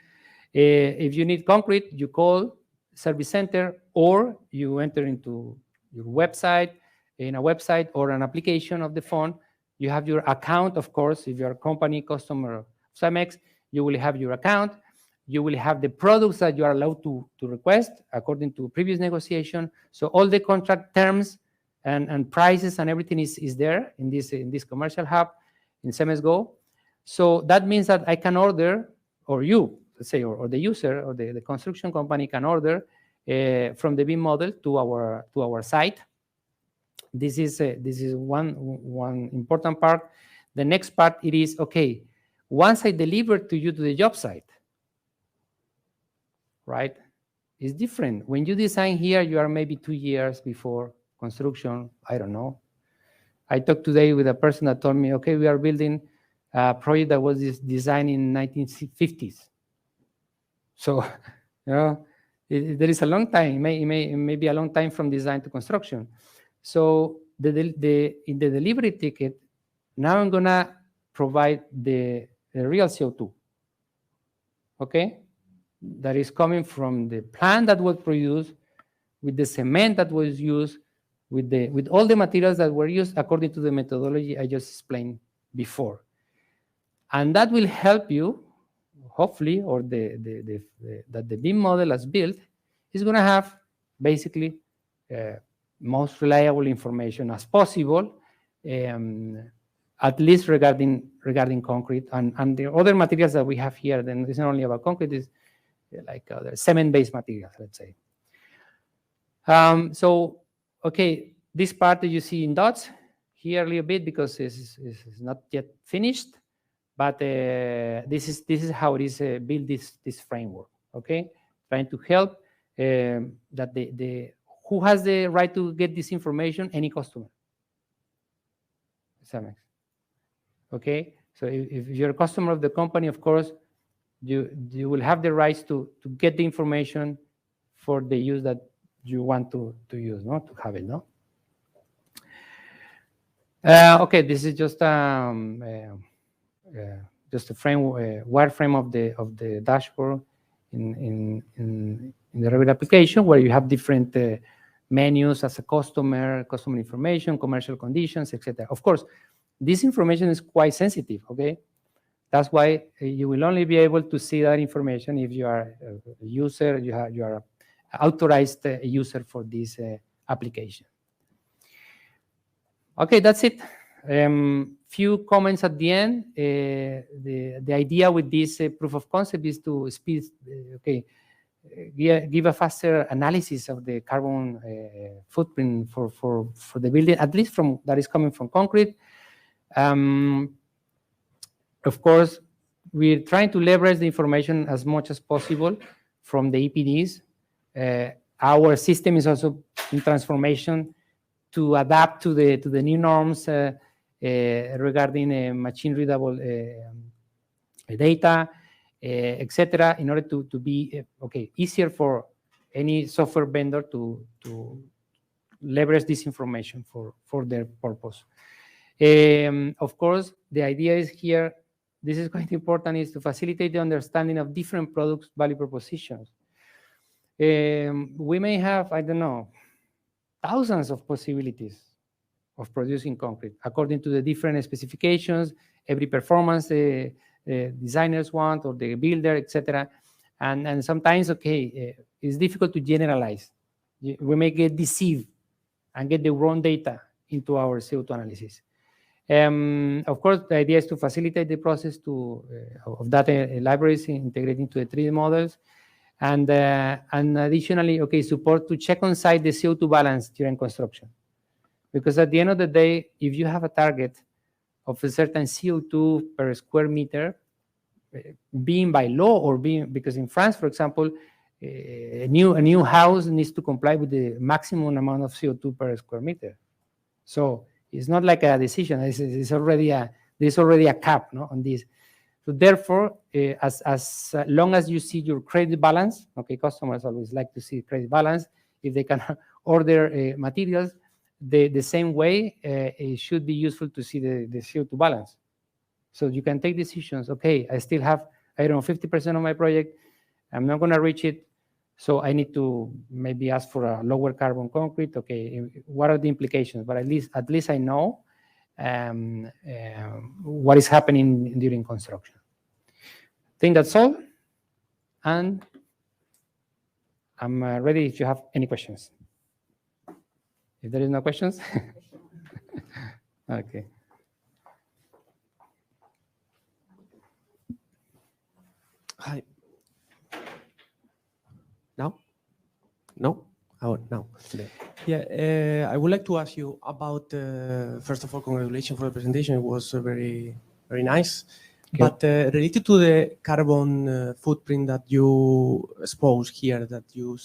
if you need concrete, you call service center, or you enter into your website, in a website or an application of the phone. You have your account, of course. If you're a company customer of CEMEX, you will have your account. You will have the products that you are allowed to request according to previous negotiation. So all the contract terms and prices and everything is there in this commercial hub in CMS Go. So that means that I can order, or you, let's say, or the user or the construction company can order from the BIM model to our site. This is one important part. The next part, it is, okay, once I deliver to you to the job site, right? It's different. When you design here, you are maybe 2 years before construction. I don't know. I talked today with a person that told me, okay, we are building a project that was designed in 1950s. So, you know, there is a long time, maybe a long time from design to construction. So in the delivery ticket, now I'm gonna provide the real CO2, okay? That is coming from the plant that was produced, with the cement that was used, with all the materials that were used according to the methodology I just explained before. And that will help you, hopefully, or that the BIM model as built is going to have basically most reliable information as possible, at least regarding concrete and the other materials that we have here. Then it's not only about concrete; it's like other cement-based materials, let's say. So, okay, This part that you see in dots here a little bit because this is not yet finished, but this is how it is build this framework. Okay, trying to help that the who has the right to get this information? Any customer. Okay, so if you're a customer of the company, of course, you will have the rights to get the information for the use that you want to use, no, to have it, no. Okay, this is just a frame, wireframe of the dashboard in the regular application, where you have different menus as a customer information, commercial conditions, etc. Of course, this information is quite sensitive. Okay, that's why you will only be able to see that information if you are a user, you are an authorized user for this application. Okay, that's it. Few comments at the end. The idea with this proof of concept is to speed, give a faster analysis of the carbon footprint for the building, at least from that is coming from concrete. Of course, we're trying to leverage the information as much as possible from the EPDs. Our system is also in transformation to adapt to the new norms regarding machine readable data, etc., in order to be easier for any software vendor to leverage this information for their purpose. Of course, the idea is here, this is quite important, is to facilitate the understanding of different products' value propositions. We may have, I don't know, thousands of possibilities of producing concrete according to the different specifications, every performance the designers want or the builder, etc. And sometimes, it's difficult to generalize. We may get deceived and get the wrong data into our CO2 analysis. Of course, the idea is to facilitate the process of data libraries integrating to the 3D models, and additionally, support to check on site the CO2 balance during construction. Because at the end of the day, if you have a target of a certain CO2 per square meter, being by law or because in France, for example, a new house needs to comply with the maximum amount of CO2 per square meter. So it's not like a decision. There's already a cap, no, on this. So therefore, as long as you see your credit balance, customers always like to see credit balance. If they can order materials the same way, it should be useful to see the CO2 balance. So you can take decisions. I still have, I don't know, 50% of my project. I'm not going to reach it. So I need to maybe ask for a lower carbon concrete. What are the implications? But at least I know what is happening during construction. I think that's all. And I'm ready if you have any questions. If there is no questions. Okay. Hi. Now? No? Oh, no. Yeah, I would like to ask you about, first of all, congratulations for the presentation. It was very, very nice. But related to the carbon footprint that you expose here, that you,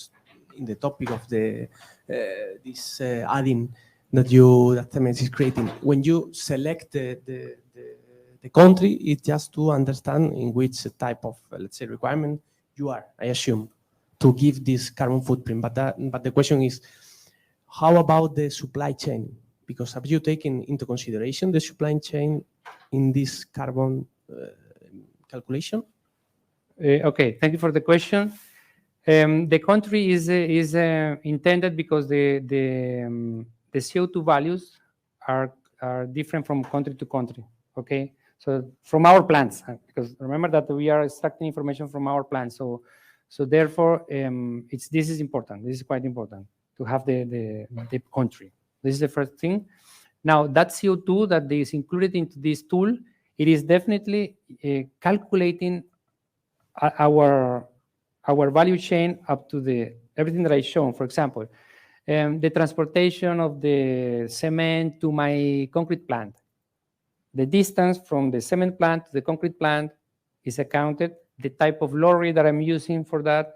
in the topic of the this add-in that Cemex is creating, when you select the country, it's just to understand in which type of, let's say, requirement you are, I assume, to give this carbon footprint. But the question is, how about the supply chain? Because have you taken into consideration the supply chain in this carbon calculation? Okay, thank you for the question. The country is intended because the CO2 values are different from country to country. Okay, so from our plants, because remember that we are extracting information from our plants. So therefore, this is important. This is quite important to have the country. This is the first thing. Now that CO2 that is included into this tool, it is definitely calculating our value chain up to everything that I shown. For example, The transportation of the cement to my concrete plant. The distance from the cement plant to the concrete plant is accounted. The type of lorry that I'm using for that.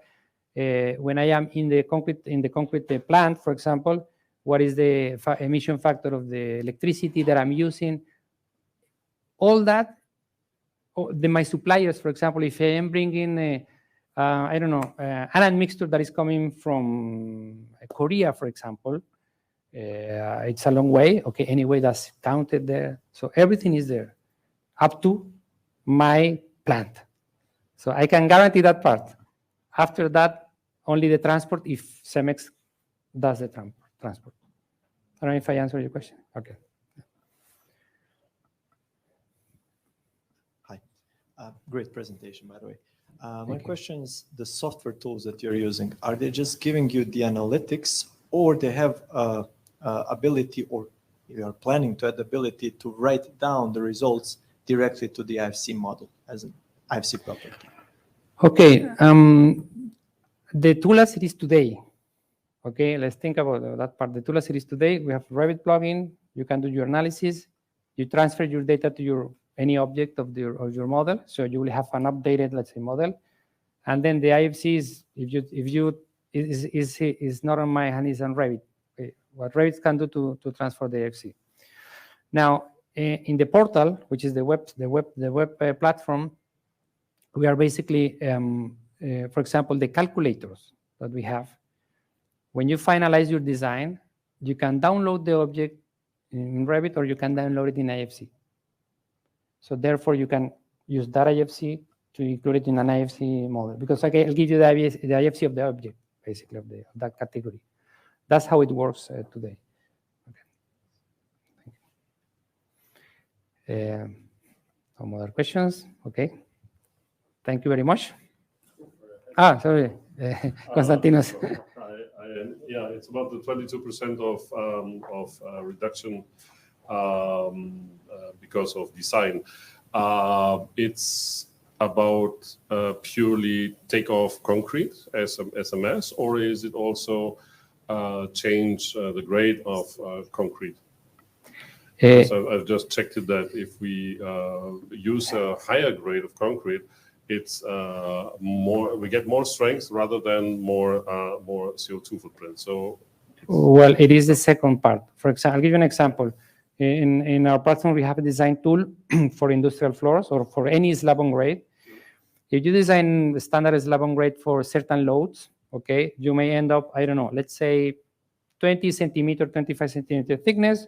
When I am in the concrete plant, for example, what is the emission factor of the electricity that I'm using? All that. My suppliers, for example, if I am bringing I don't know, an mixture that is coming from Korea, for example, it's a long way. Okay, anyway, that's counted there. So everything is there up to my plant. So I can guarantee that part. After that, only the transport if CEMEX does the transport. I don't know if I answered your question. Okay. Hi. Great presentation, by the way. My question is, the software tools that you're using, are they just giving you the analytics, or they have ability, or you are planning to add the ability to write down the results directly to the IFC model as an IFC property? Okay. The tool as it is today. Okay, let's think about that part. The tool as it is today, we have Revit plugin. You can do your analysis. You transfer your data to any object of your model, so you will have an updated, let's say, model. And then the IFC is not on my hand, is on Revit. Okay. What Revit can do to transfer the IFC. Now, in the portal, which is the web platform, we are basically, for example, the calculators that we have. When you finalize your design, you can download the object in Revit, or you can download it in IFC. So therefore, you can use that IFC to include it in an IFC model, because I'll give you the IFC of the object, basically, of that category. That's how it works today. Okay. Some other questions? Okay. Thank you very much. Sorry, Konstantinos. Yeah, it's about the 22% of reduction because of design. It's about purely take off concrete as a mass, or is it also change the grade of concrete? So I've just checked it that if we use a higher grade of concrete, it's we get more strength rather than more CO2 footprint. So, well, it is the second part. For example, I'll give you an example. In our platform, we have a design tool for industrial floors or for any slab on grade. If you design the standard slab on grade for certain loads, okay, you may end up, I don't know, let's say 20 centimeter, 25 centimeter thickness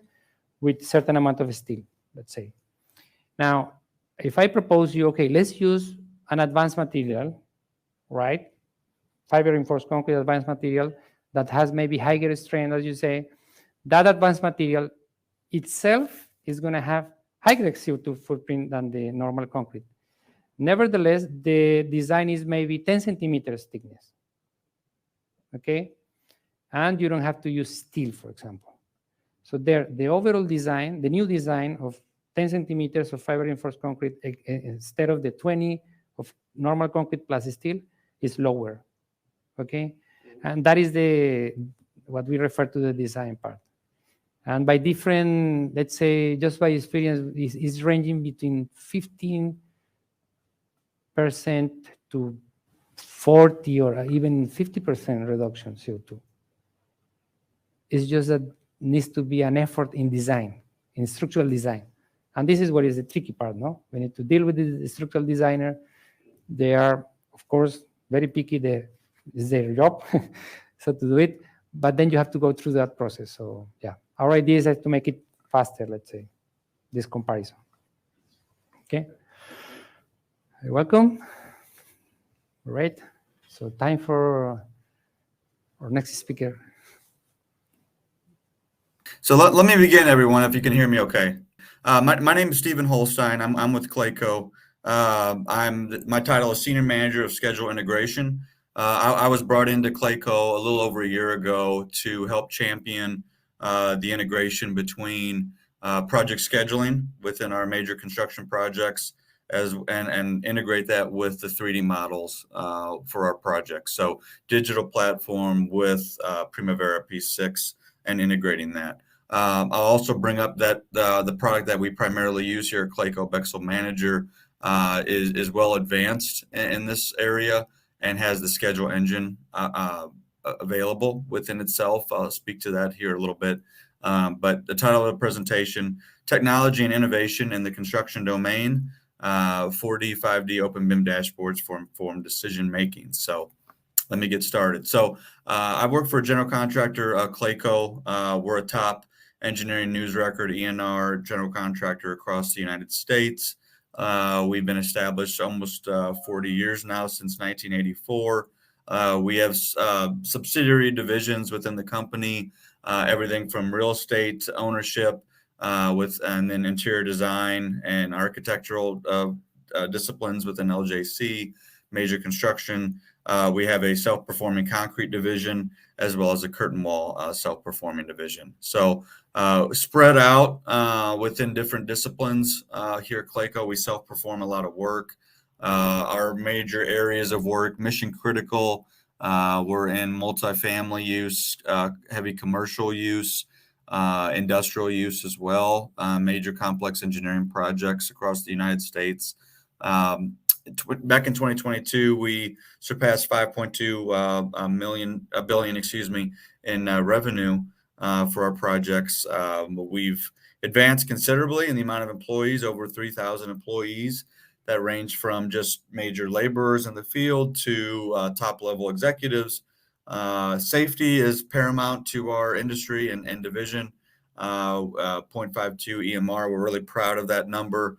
with certain amount of steel, let's say. Now, if I propose you, okay, let's use an advanced material, right? Fiber reinforced concrete advanced material that has maybe higher strength, as you say. That advanced material itself is going to have higher CO2 footprint than the normal concrete. Nevertheless, the design is maybe 10 centimeters thickness, okay? And you don't have to use steel, for example. So there, the overall design, the new design of 10 centimeters of fiber reinforced concrete instead of the 20 of normal concrete plus steel is lower, okay? And that is what we refer to the design part. And by different, let's say, just by experience, is ranging between 15% to 40 or even 50% reduction CO2. It's just that needs to be an effort in design, in structural design. And this is what is the tricky part, no? We need to deal with the structural designer. They are, of course, very picky. It's their job so to do it. But then you have to go through that process. So, yeah. Our idea is to make it faster, let's say, this comparison. Okay. You're welcome. All right. So time for our next speaker. So let me begin, everyone, if you can hear me okay. My name is Stephen Hollstein. I'm with Clayco. My title is Senior Manager of Schedule Integration. I was brought into Clayco a little over a year ago to help champion the integration between project scheduling within our major construction projects, and integrate that with the 3D models for our projects. So digital platform with Primavera P6 and integrating that. I'll also bring up that the product that we primarily use here at Clayco, Bexel Manager, is well advanced in this area and has the schedule engine available within itself. I'll speak to that here a little bit. But the title of the presentation, Technology and Innovation in the Construction Domain, 4D, 5D openBIM dashboards for informed decision making. So let me get started. So I work for a general contractor, Clayco. We're a top engineering news record, ENR general contractor across the United States. We've been established almost 40 years now, since 1984. We have subsidiary divisions within the company, everything from real estate ownership, and then interior design and architectural disciplines within LJC, major construction. We have a self-performing concrete division as well as a curtain wall self-performing division. So spread out within different disciplines. Here at Clayco, we self-perform a lot of work. Our major areas of work, mission critical. We're in multifamily use, heavy commercial use, industrial use as well, major complex engineering projects across the United States. Back in 2022, we surpassed 5.2 billion, in revenue for our projects. We've advanced considerably in the amount of employees, over 3,000 employees that range from just major laborers in the field to top level executives. Safety is paramount to our industry and division. 0.52 EMR. We're really proud of that number.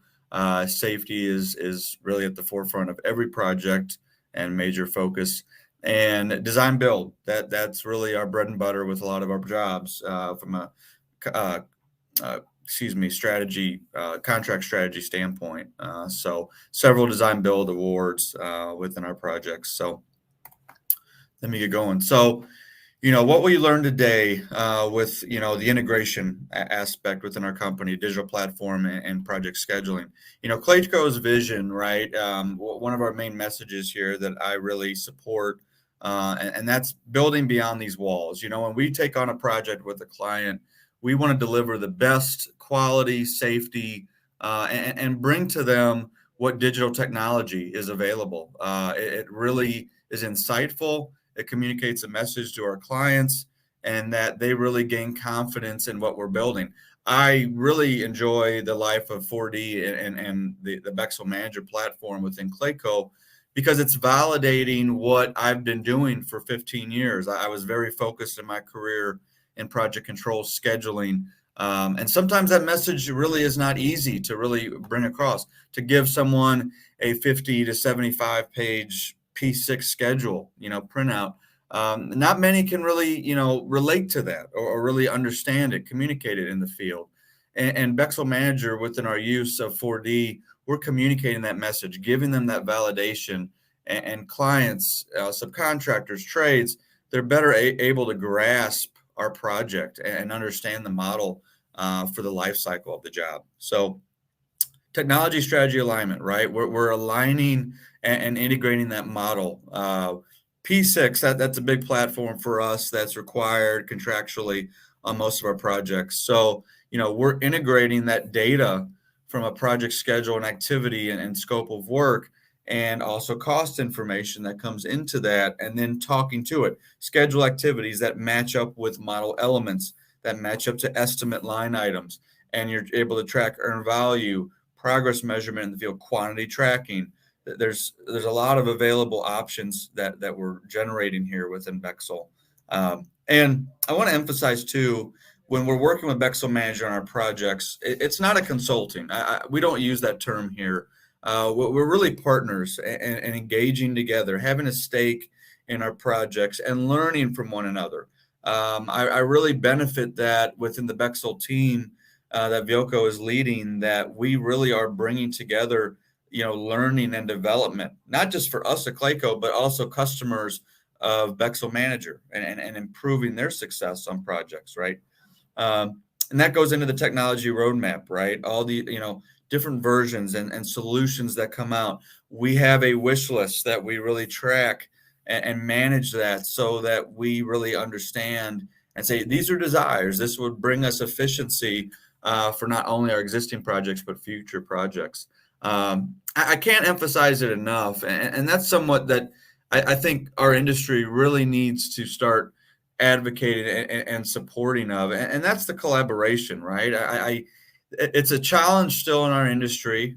Safety is really at the forefront of every project and major focus. And design build, that's really our bread and butter with a lot of our jobs from a strategy, contract strategy standpoint. So several design build awards within our projects. So let me get going. So, what will you learn today with, the integration aspect within our company, digital platform and project scheduling? Clayco's vision, right? One of our main messages here that I really support, and that's building beyond these walls. When we take on a project with a client, we want to deliver the best quality, safety, and bring to them what digital technology is available. It really is insightful. It communicates a message to our clients and that they really gain confidence in what we're building. I really enjoy the life of 4D and the Bexel Manager platform within Clayco because it's validating what I've been doing for 15 years. I was very focused in my career in project control scheduling. And sometimes that message really is not easy to really bring across, to give someone a 50 to 75 page P6 schedule, printout. Not many can really, relate to that or really understand it, communicate it in the field. And Bexel Manager, within our use of 4D, we're communicating that message, giving them that validation, and clients, subcontractors, trades, they're better able to grasp our project and understand the model for the life cycle of the job. So technology strategy alignment, right? We're aligning and integrating that model. P6, that's a big platform for us that's required contractually on most of our projects. So, we're integrating that data from a project schedule and activity and scope of work, and also cost information that comes into that, and then talking to it. Schedule activities that match up with model elements, that match up to estimate line items, and you're able to track earned value, progress measurement in the field, quantity tracking. There's a lot of available options that we're generating here within Bexel. And I want to emphasize too, when we're working with Bexel Manager on our projects, it's not a consulting. We don't use that term here. We're really partners and engaging together, having a stake in our projects and learning from one another. I really benefit that within the Bexel team that Vjoko is leading, that we really are bringing together, learning and development, not just for us at Clayco, but also customers of Bexel Manager and improving their success on projects, right? And that goes into the technology roadmap, right? All the, different versions and solutions that come out. We have a wish list that we really track and manage that so that we really understand and say, these are desires. This would bring us efficiency for not only our existing projects, but future projects. I can't emphasize it enough. And that's somewhat that I think our industry really needs to start advocating and supporting of. And that's the collaboration, right? It's a challenge still in our industry.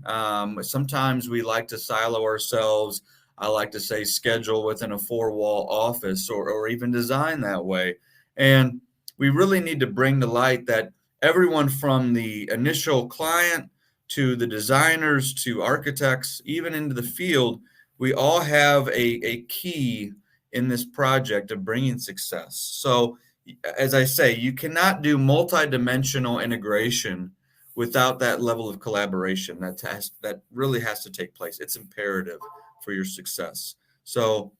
Sometimes we like to silo ourselves. I like to say schedule within a four-wall office or even design that way. And we really need to bring to light that everyone from the initial client to the designers to architects, even into the field, we all have a key in this project of bringing success. So as I say, you cannot do multi-dimensional integration without that level of collaboration that really has to take place. It's imperative for your success. So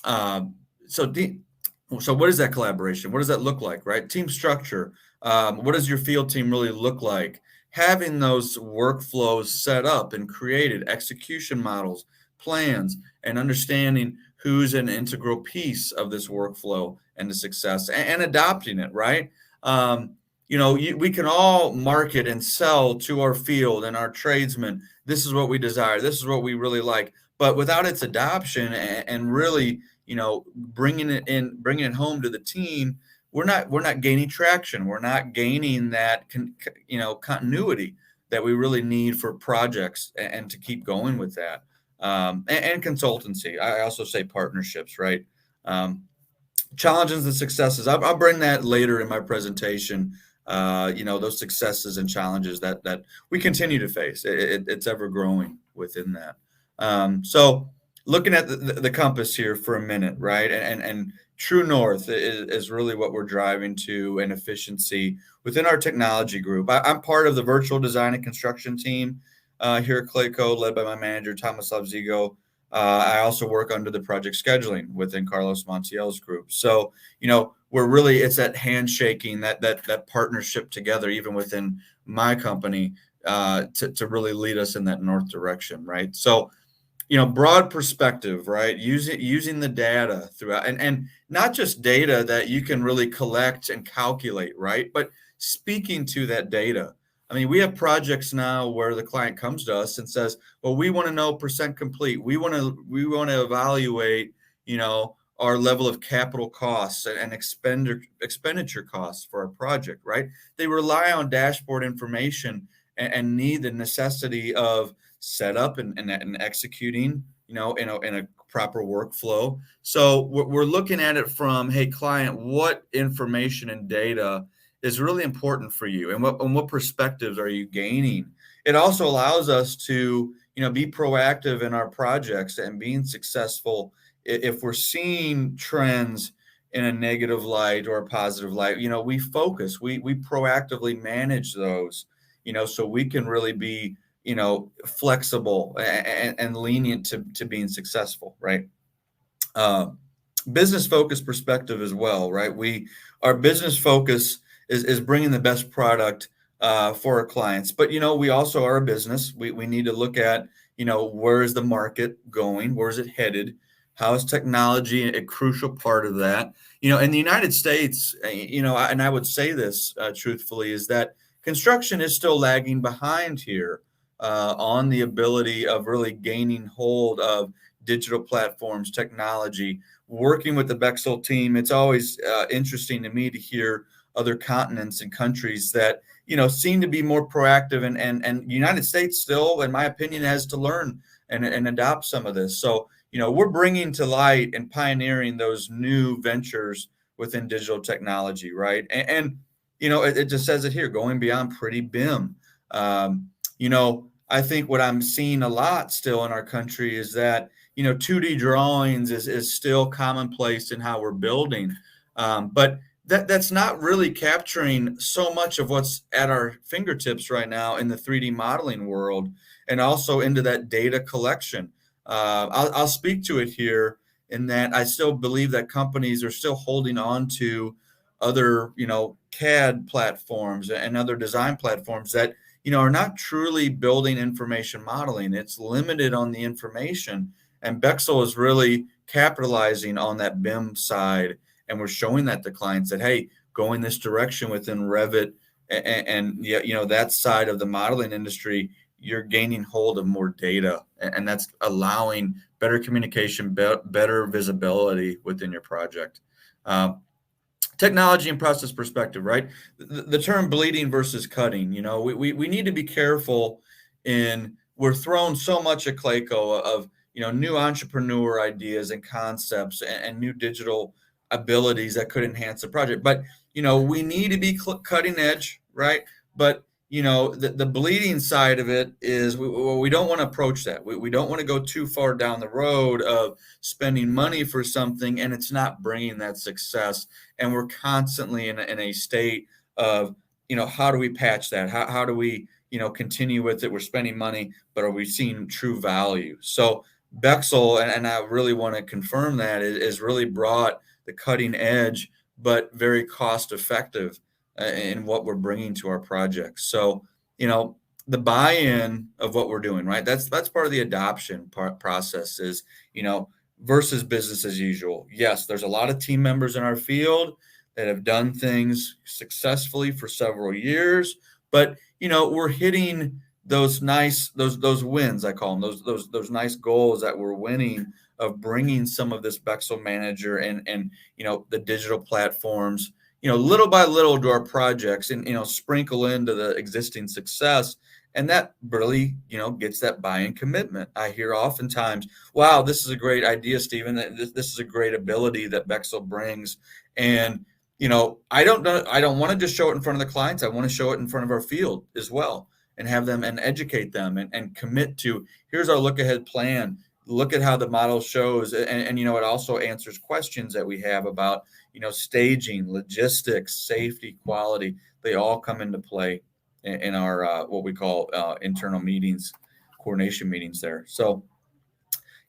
so what is that collaboration? What does that look like, right? Team structure. What does your field team really look like? Having those workflows set up and created, execution models, plans, and understanding who's an integral piece of this workflow and the success, and adopting it, right? We can all market and sell to our field and our tradesmen. This is what we desire. This is what we really like. But without its adoption and really, bringing it home to the team, we're not gaining traction. We're not gaining that, continuity that we really need for projects and to keep going with that. And consultancy. I also say partnerships, right? Challenges and successes. I'll bring that later in my presentation. Those successes and challenges that we continue to face. It's ever growing within that. So looking at the compass here for a minute, right? And true north is really what we're driving to, and efficiency within our technology group. I'm part of the virtual design and construction team here at Clayco, led by my manager, Thomas Labzigo. I also work under the project scheduling within Carlos Montiel's group. So, it's that handshaking, that partnership together, even within my company, to really lead us in that north direction, right? So, broad perspective, right? Using the data throughout, and not just data that you can really collect and calculate, right? But speaking to that data. I mean, we have projects now where the client comes to us and says, well, we want to know percent complete. We want to evaluate, our level of capital costs and expenditure costs for our project, right? They rely on dashboard information and need the necessity of setup and executing, in a proper workflow. So we're looking at it from, hey, client, what information and data is really important for you, and what perspectives are you gaining? It also allows us to, be proactive in our projects and being successful. If we're seeing trends in a negative light or a positive light, we focus, we proactively manage those, so we can really be, flexible and lenient to being successful, right? Business focus perspective as well, right? Our business focus is bringing the best product for our clients. But, we also are a business. We need to look at, where is the market going? Where is it headed? How is technology a crucial part of that? In the United States, and I would say this truthfully, is that construction is still lagging behind here on the ability of really gaining hold of digital platforms, technology, working with the Bexel team. It's always interesting to me to hear other continents and countries that, seem to be more proactive, and United States still, in my opinion, has to learn and adopt some of this. So, we're bringing to light and pioneering those new ventures within digital technology, right? And it just says it here, going beyond pretty BIM. I think what I'm seeing a lot still in our country is that, 2D drawings is still commonplace in how we're building. But that's not really capturing so much of what's at our fingertips right now in the 3D modeling world, and also into that data collection. I'll speak to it here in that I still believe that companies are still holding on to other, CAD platforms and other design platforms that, are not truly building information modeling. It's limited on the information. And Bexel is really capitalizing on that BIM side. And we're showing that to clients that, hey, go in this direction within Revit and that side of the modeling industry, you're gaining hold of more data. And that's allowing better communication, better visibility within your project. Technology and process perspective, right? The term bleeding versus cutting, we need to be careful we're thrown so much at Clayco of, new entrepreneur ideas and concepts and new digital abilities that could enhance the project. But, we need to be cutting edge, right? But, the bleeding side of it is we don't want to approach that. We don't want to go too far down the road of spending money for something and it's not bringing that success. And we're constantly in a state of, how do we patch that? How do we, continue with it? We're spending money, but are we seeing true value? So Bexel, and I really want to confirm that, is really brought the cutting edge, but very cost effective in what we're bringing to our projects. So, the buy-in of what we're doing, right? That's part of the adoption process is, versus business as usual. Yes, there's a lot of team members in our field that have done things successfully for several years, but, we're hitting those wins, I call them, those nice goals that we're winning of bringing some of this Bexel Manager and the digital platforms, little by little to our projects and, sprinkle into the existing success. And that really, gets that buy-in commitment. I hear oftentimes, wow, this is a great idea, Stephen. This is a great ability that Bexel brings. And, I don't want to just show it in front of the clients. I want to show it in front of our field as well and have them and educate them and commit to, here's our look ahead plan. Look at how the model shows. And it also answers questions that we have about, staging, logistics, safety, quality. They all come into play in our what we call internal meetings, coordination meetings there. So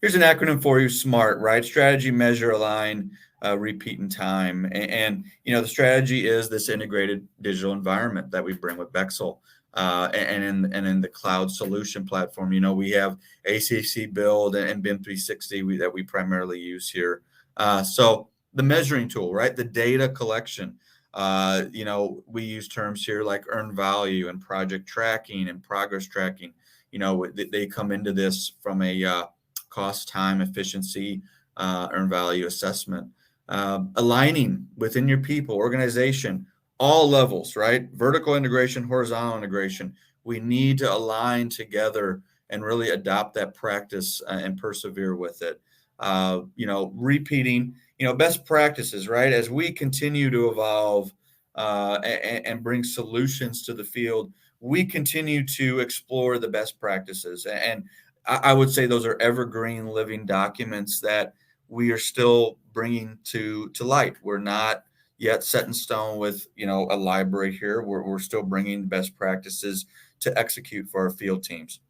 here's an acronym for you, SMART, right? Strategy, measure, align, repeat, and time. And the strategy is this integrated digital environment that we bring with Bexel. And in the cloud solution platform, we have ACC Build and BIM 360 that we primarily use here. So the measuring tool, right? The data collection. We use terms here like earned value and project tracking and progress tracking. They come into this from a cost, time, efficiency, earned value assessment. Aligning within your people, organization, all levels, right? Vertical integration, horizontal integration. We need to align together and really adopt that practice and persevere with it. Repeating, best practices, right? As we continue to evolve and bring solutions to the field, we continue to explore the best practices. And I would say those are evergreen living documents that we are still bringing to light. We're not yet set in stone with, a library here. We're still bringing best practices to execute for our field teams.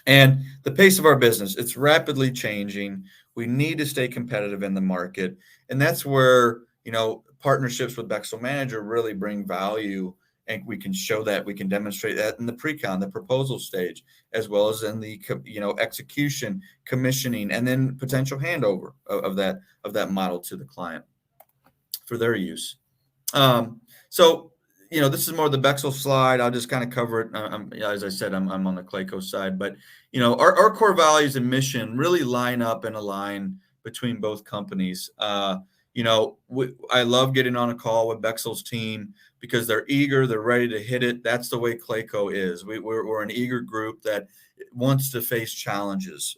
And the pace of our business, it's rapidly changing. We need to stay competitive in the market. And that's where, partnerships with Bexel Manager really bring value. And we can show that, we can demonstrate that in the pre-con, the proposal stage, as well as in the, execution, commissioning, and then potential handover of that model to the client for their use. So, this is more the Bexel slide. I'll just kind of cover it. As I said, I'm on the Clayco side, but, our core values and mission really line up and align between both companies. I love getting on a call with Bexel's team because they're eager, they're ready to hit it. That's the way Clayco is. We're an eager group that wants to face challenges,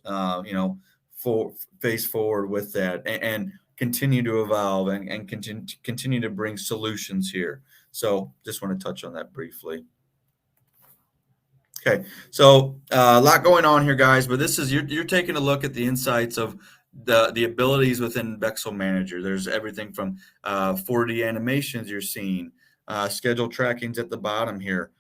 face forward with that and continue to evolve and continue to bring solutions here. So just want to touch on that briefly. Okay, so a lot going on here, guys, but this is you're taking a look at the insights of the abilities within Bexel Manager. There's everything from 4D animations you're seeing, schedule trackings at the bottom here.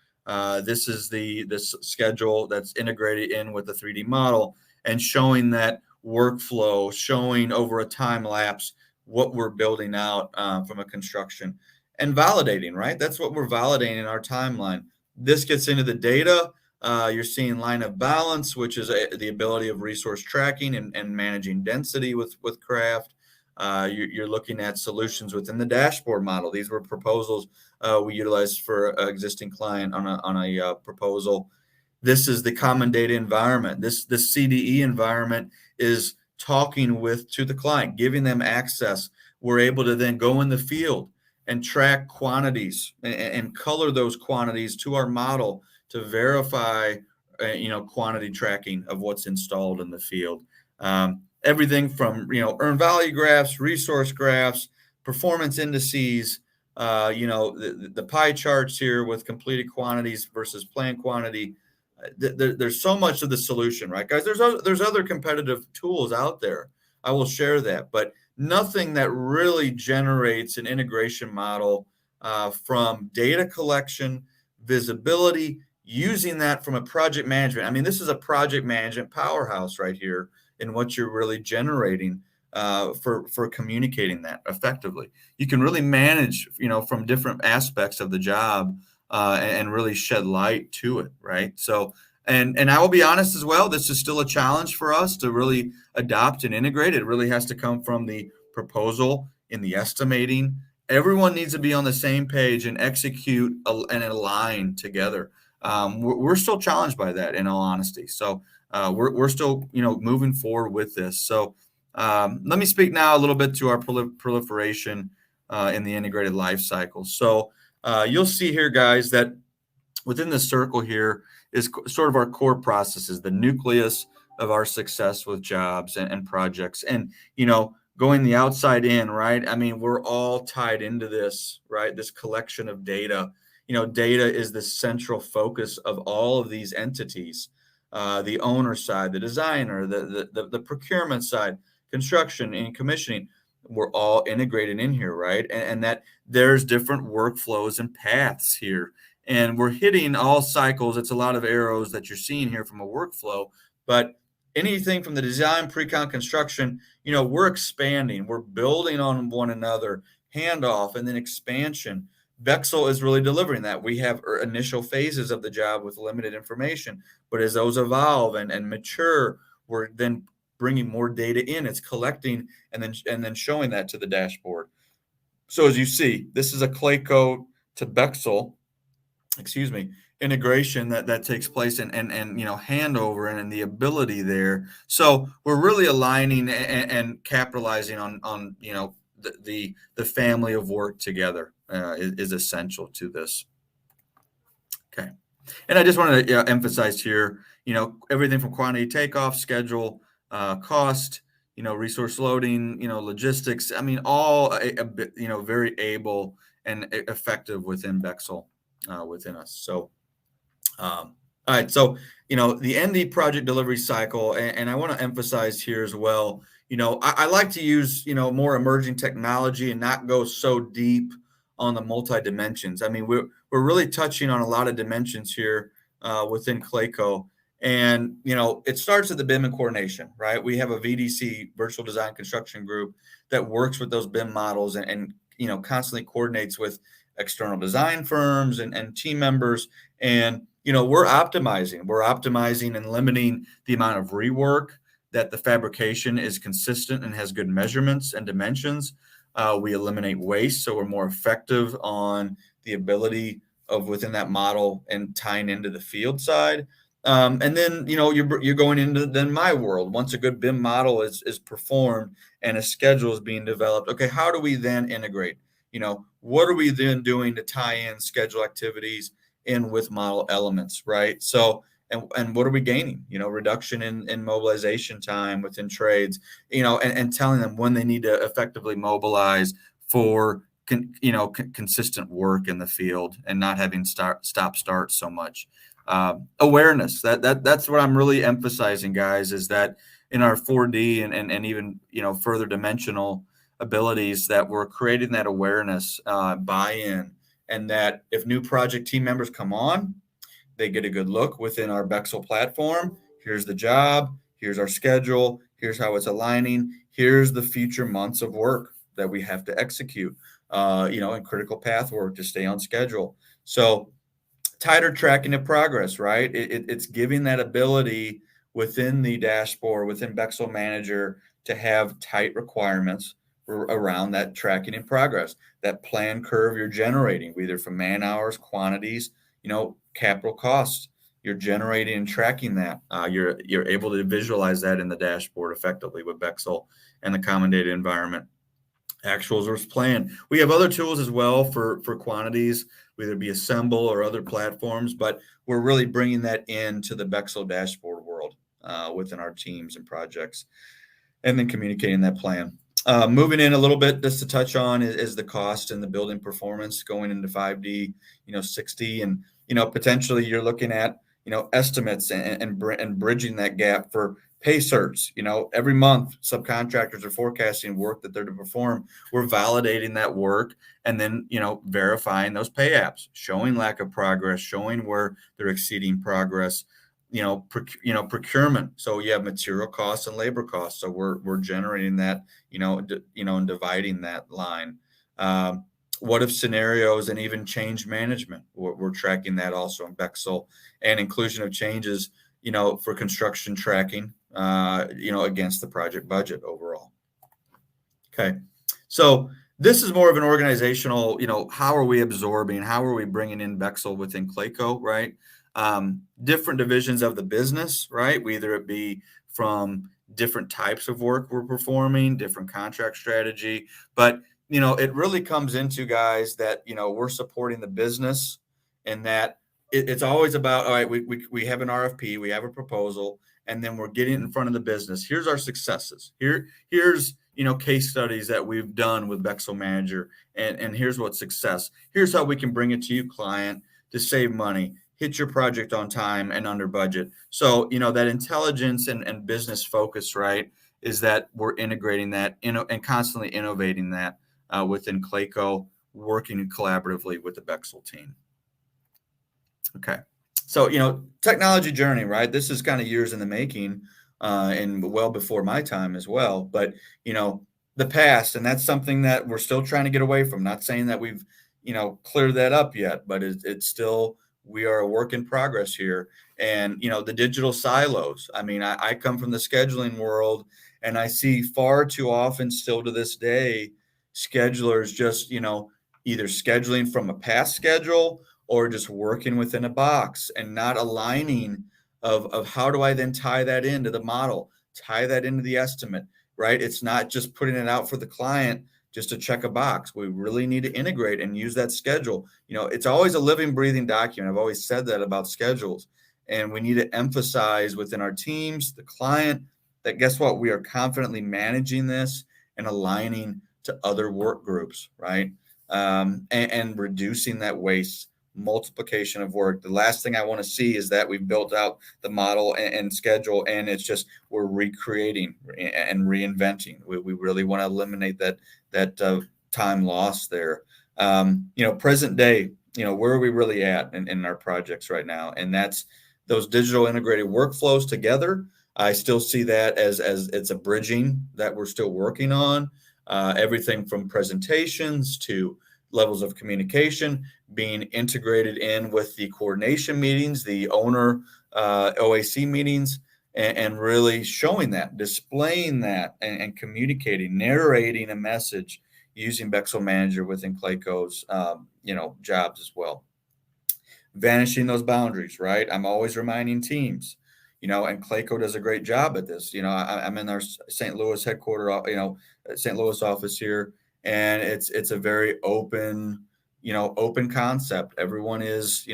This is this schedule that's integrated in with the 3D model and showing that workflow, showing over a time lapse what we're building out from a construction and validating, right? That's what we're validating in our timeline. This gets into the data. You're seeing line of balance, which is the ability of resource tracking and managing density with craft. You're looking at solutions within the dashboard model. These were proposals we utilized for an existing client on a proposal. This is the common data environment. This CDE environment is talking to the client, giving them access. We're able to then go in the field and track quantities and color those quantities to our model to verify, quantity tracking of what's installed in the field. Everything from, earned value graphs, resource graphs, performance indices, the pie charts here with completed quantities versus planned quantity. There's so much of the solution, right, guys? There's other competitive tools out there. I will share that, but nothing that really generates an integration model from data collection, visibility, using that from a project management. I mean, this is a project management powerhouse right here in what you're really generating for communicating that effectively. You can really manage, from different aspects of the job and really shed light to it, right? So, and I will be honest as well, this is still a challenge for us to really adopt and integrate. It really has to come from the proposal in the estimating. Everyone needs to be on the same page and execute and align together. We're still challenged by that, in all honesty. So we're still, moving forward with this. So let me speak now a little bit to our proliferation in the integrated life cycle. So you'll see here, guys, that within the circle here is sort of our core processes, the nucleus of our success with jobs and projects. And, going the outside in, right? I mean, we're all tied into this, right? This collection of data. Data is the central focus of all of these entities. The owner side, the designer, the procurement side, construction and commissioning, we're all integrated in here, right? And that there's different workflows and paths here. And we're hitting all cycles. It's a lot of arrows that you're seeing here from a workflow, but anything from the design, pre-con, construction, we're expanding, we're building on one another, handoff, and then expansion. Bexel is really delivering that. We have initial phases of the job with limited information, but as those evolve and mature, we're then bringing more data in. It's collecting and then showing that to the dashboard. So as you see, this is a Clayco to Bexel, integration that takes place and handover and the ability there. So we're really aligning and capitalizing on the family of work together is essential to this. Okay, and I just want to emphasize here, everything from quantity takeoff, schedule, cost, resource loading, logistics. I mean, all very able and effective within Bexel within us. So. All right. So, the ND project delivery cycle, and I want to emphasize here as well, I like to use, more emerging technology and not go so deep on the multi-dimensions. I mean, we're really touching on a lot of dimensions here within Clayco. And, it starts at the BIM and coordination, right? We have a VDC, virtual design construction group, that works with those BIM models and constantly coordinates with external design firms and team members. And we're optimizing and limiting the amount of rework, that the fabrication is consistent and has good measurements and dimensions. We eliminate waste, so we're more effective on the ability of within that model and tying into the field side. And then, you're going into then my world. Once a good BIM model is performed and a schedule is being developed, okay, how do we then integrate? What are we then doing to tie in schedule activities in with model elements, right? So, and what are we gaining? Reduction in mobilization time within trades, and telling them when they need to effectively mobilize for, consistent work in the field and not having stop-start so much. Awareness, that's what I'm really emphasizing, guys, is that in our 4D and even, further dimensional abilities, that we're creating that awareness, buy-in, and that if new project team members come on, they get a good look within our Bexel platform. Here's the job, here's our schedule, here's how it's aligning, here's the future months of work that we have to execute, and critical path work to stay on schedule. So tighter tracking of progress, right? It's giving that ability within the dashboard, within Bexel Manager, to have tight requirements around that tracking in progress, that plan curve you're generating, either from man hours, quantities, capital costs. You're generating and tracking that. You're able to visualize that in the dashboard effectively with Bexel and the common data environment. Actuals versus plan. We have other tools as well for quantities, whether it be Assemble or other platforms, but we're really bringing that into the Bexel dashboard world within our teams and projects, and then communicating that plan. Moving in a little bit, just to touch on is the cost and the building performance going into 5D, 6D, and potentially you're looking at estimates and bridging that gap for pay certs. Every month subcontractors are forecasting work that they're to perform. We're validating that work and then verifying those pay apps, showing lack of progress, showing where they're exceeding progress. Procurement. So you have material costs and labor costs. So we're generating that, and dividing that line. What if scenarios and even change management? We're tracking that also in Bexel, and inclusion of changes, for construction tracking, against the project budget overall. Okay. So this is more of an organizational, how are we absorbing? How are we bringing in Bexel within Clayco, right? Different divisions of the business, right? Whether it be from different types of work we're performing, different contract strategy, but it really comes into, guys, that we're supporting the business, and that it's always about, all right, we have an RFP, we have a proposal, and then we're getting in front of the business. Here's our successes. Here's case studies that we've done with Bexel Manager, and here's what success. Here's how we can bring it to you, client, to save money, hit your project on time and under budget. So, that intelligence and business focus, right, is that we're integrating that and constantly innovating that within Clayco, working collaboratively with the Bexel team. Okay. So, technology journey, right? This is kind of years in the making and well before my time as well. But, the past, and that's something that we're still trying to get away from. Not saying that we've, cleared that up yet, but it's still, we are a work in progress here. And, the digital silos. I mean, I come from the scheduling world, and I see far too often still to this day, schedulers just, either scheduling from a past schedule or just working within a box and not aligning of how do I then tie that into the model, tie that into the estimate, right? It's not just putting it out for the client just to check a box. We really need to integrate and use that schedule. It's always a living, breathing document. I've always said that about schedules. And we need to emphasize within our teams, the client, that guess what? We are confidently managing this and aligning to other work groups, right? And reducing that waste, multiplication of work. The last thing I want to see is that we've built out the model and schedule, and it's just we're recreating and reinventing. We really want to eliminate that time lost there. Present day, where are we really at in our projects right now? And that's those digital integrated workflows together. I still see that as it's a bridging that we're still working on. Everything from presentations to levels of communication being integrated in with the coordination meetings, the owner OAC meetings, and really showing that, displaying that, and communicating, narrating a message using Bexel Manager within Clayco's jobs as well. Vanishing those boundaries, right? I'm always reminding teams, and Clayco does a great job at this. I'm in our St. Louis headquarters, St. Louis office here, and it's a very open concept. Everyone is,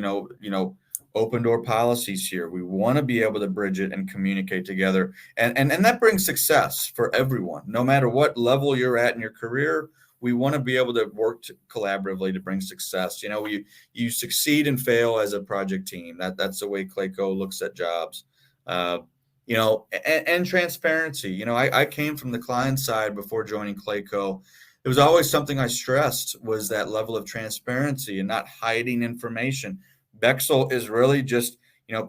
open door policies here. We want to be able to bridge it and communicate together, and that brings success for everyone, no matter what level you're at in your career. We want to be able to work collaboratively to bring success. You succeed and fail as a project team. That's the way Clayco looks at jobs. And transparency. I came from the client side before joining Clayco. It was always something I stressed, was that level of transparency and not hiding information. Bexel is really just,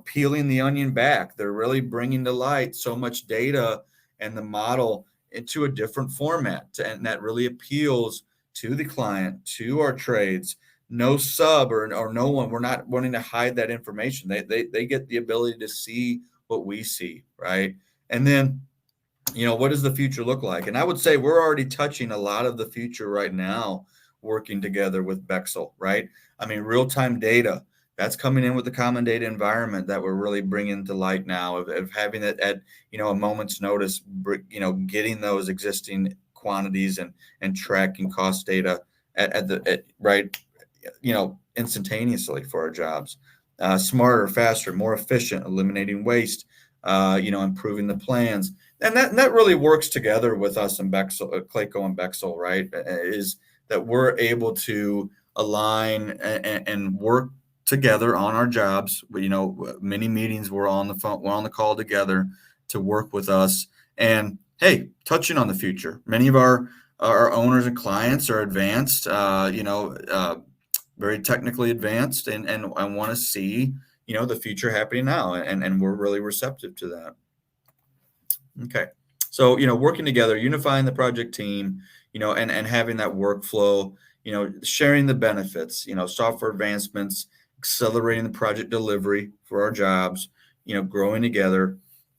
peeling the onion back. They're really bringing to light so much data and the model into a different format. And that really appeals to the client, to our trades, no sub or no one, we're not wanting to hide that information. They get the ability to see what we see, right? And then, what does the future look like? And I would say we're already touching a lot of the future right now, working together with Bexel, right? I mean, real-time data, that's coming in with the common data environment that we're really bringing to light now of having it at, a moment's notice, getting those existing quantities and tracking cost data right, instantaneously for our jobs. Smarter, faster, more efficient, eliminating waste, improving the plans. And that really works together with us and Bexel, Clayco and Bexel, right? Is that we're able to align and work together on our jobs. Many meetings we're on the phone, we're on the call together to work with us. And hey, touching on the future, many of our owners and clients are advanced, very technically advanced, and want to see, the future happening now, and we're really receptive to that. Okay, so working together, unifying the project team, and having that workflow, sharing the benefits, software advancements, accelerating the project delivery for our jobs, growing together,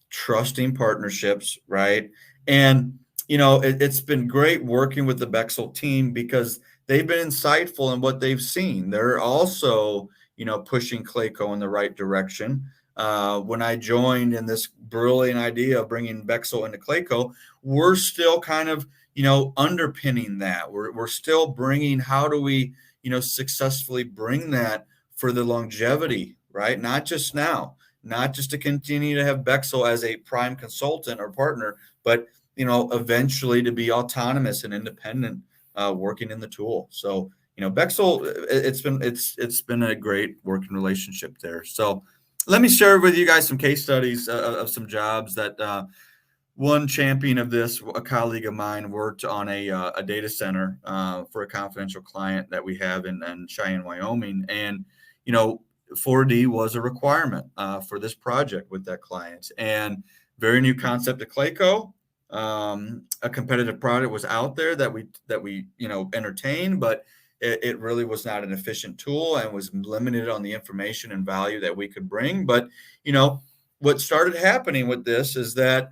trusting partnerships, right? And it's been great working with the Bexel team because they've been insightful in what they've seen. They're also, pushing Clayco in the right direction. When I joined in this brilliant idea of bringing Bexel into Clayco, we're still kind of, underpinning that. We're still bringing, how do we, successfully bring that for the longevity, right? Not just now, not just to continue to have Bexel as a prime consultant or partner, but, eventually to be autonomous and independent, working in the tool. So, Bexel, it's been a great working relationship there. So let me share with you guys some case studies of some jobs that one champion of this, a colleague of mine, worked on a data center for a confidential client that we have in Cheyenne, Wyoming. And, 4D was a requirement for this project with that client, and very new concept to Clayco. A competitive product was out there that we entertained, but it really was not an efficient tool and was limited on the information and value that we could bring. But what started happening with this is that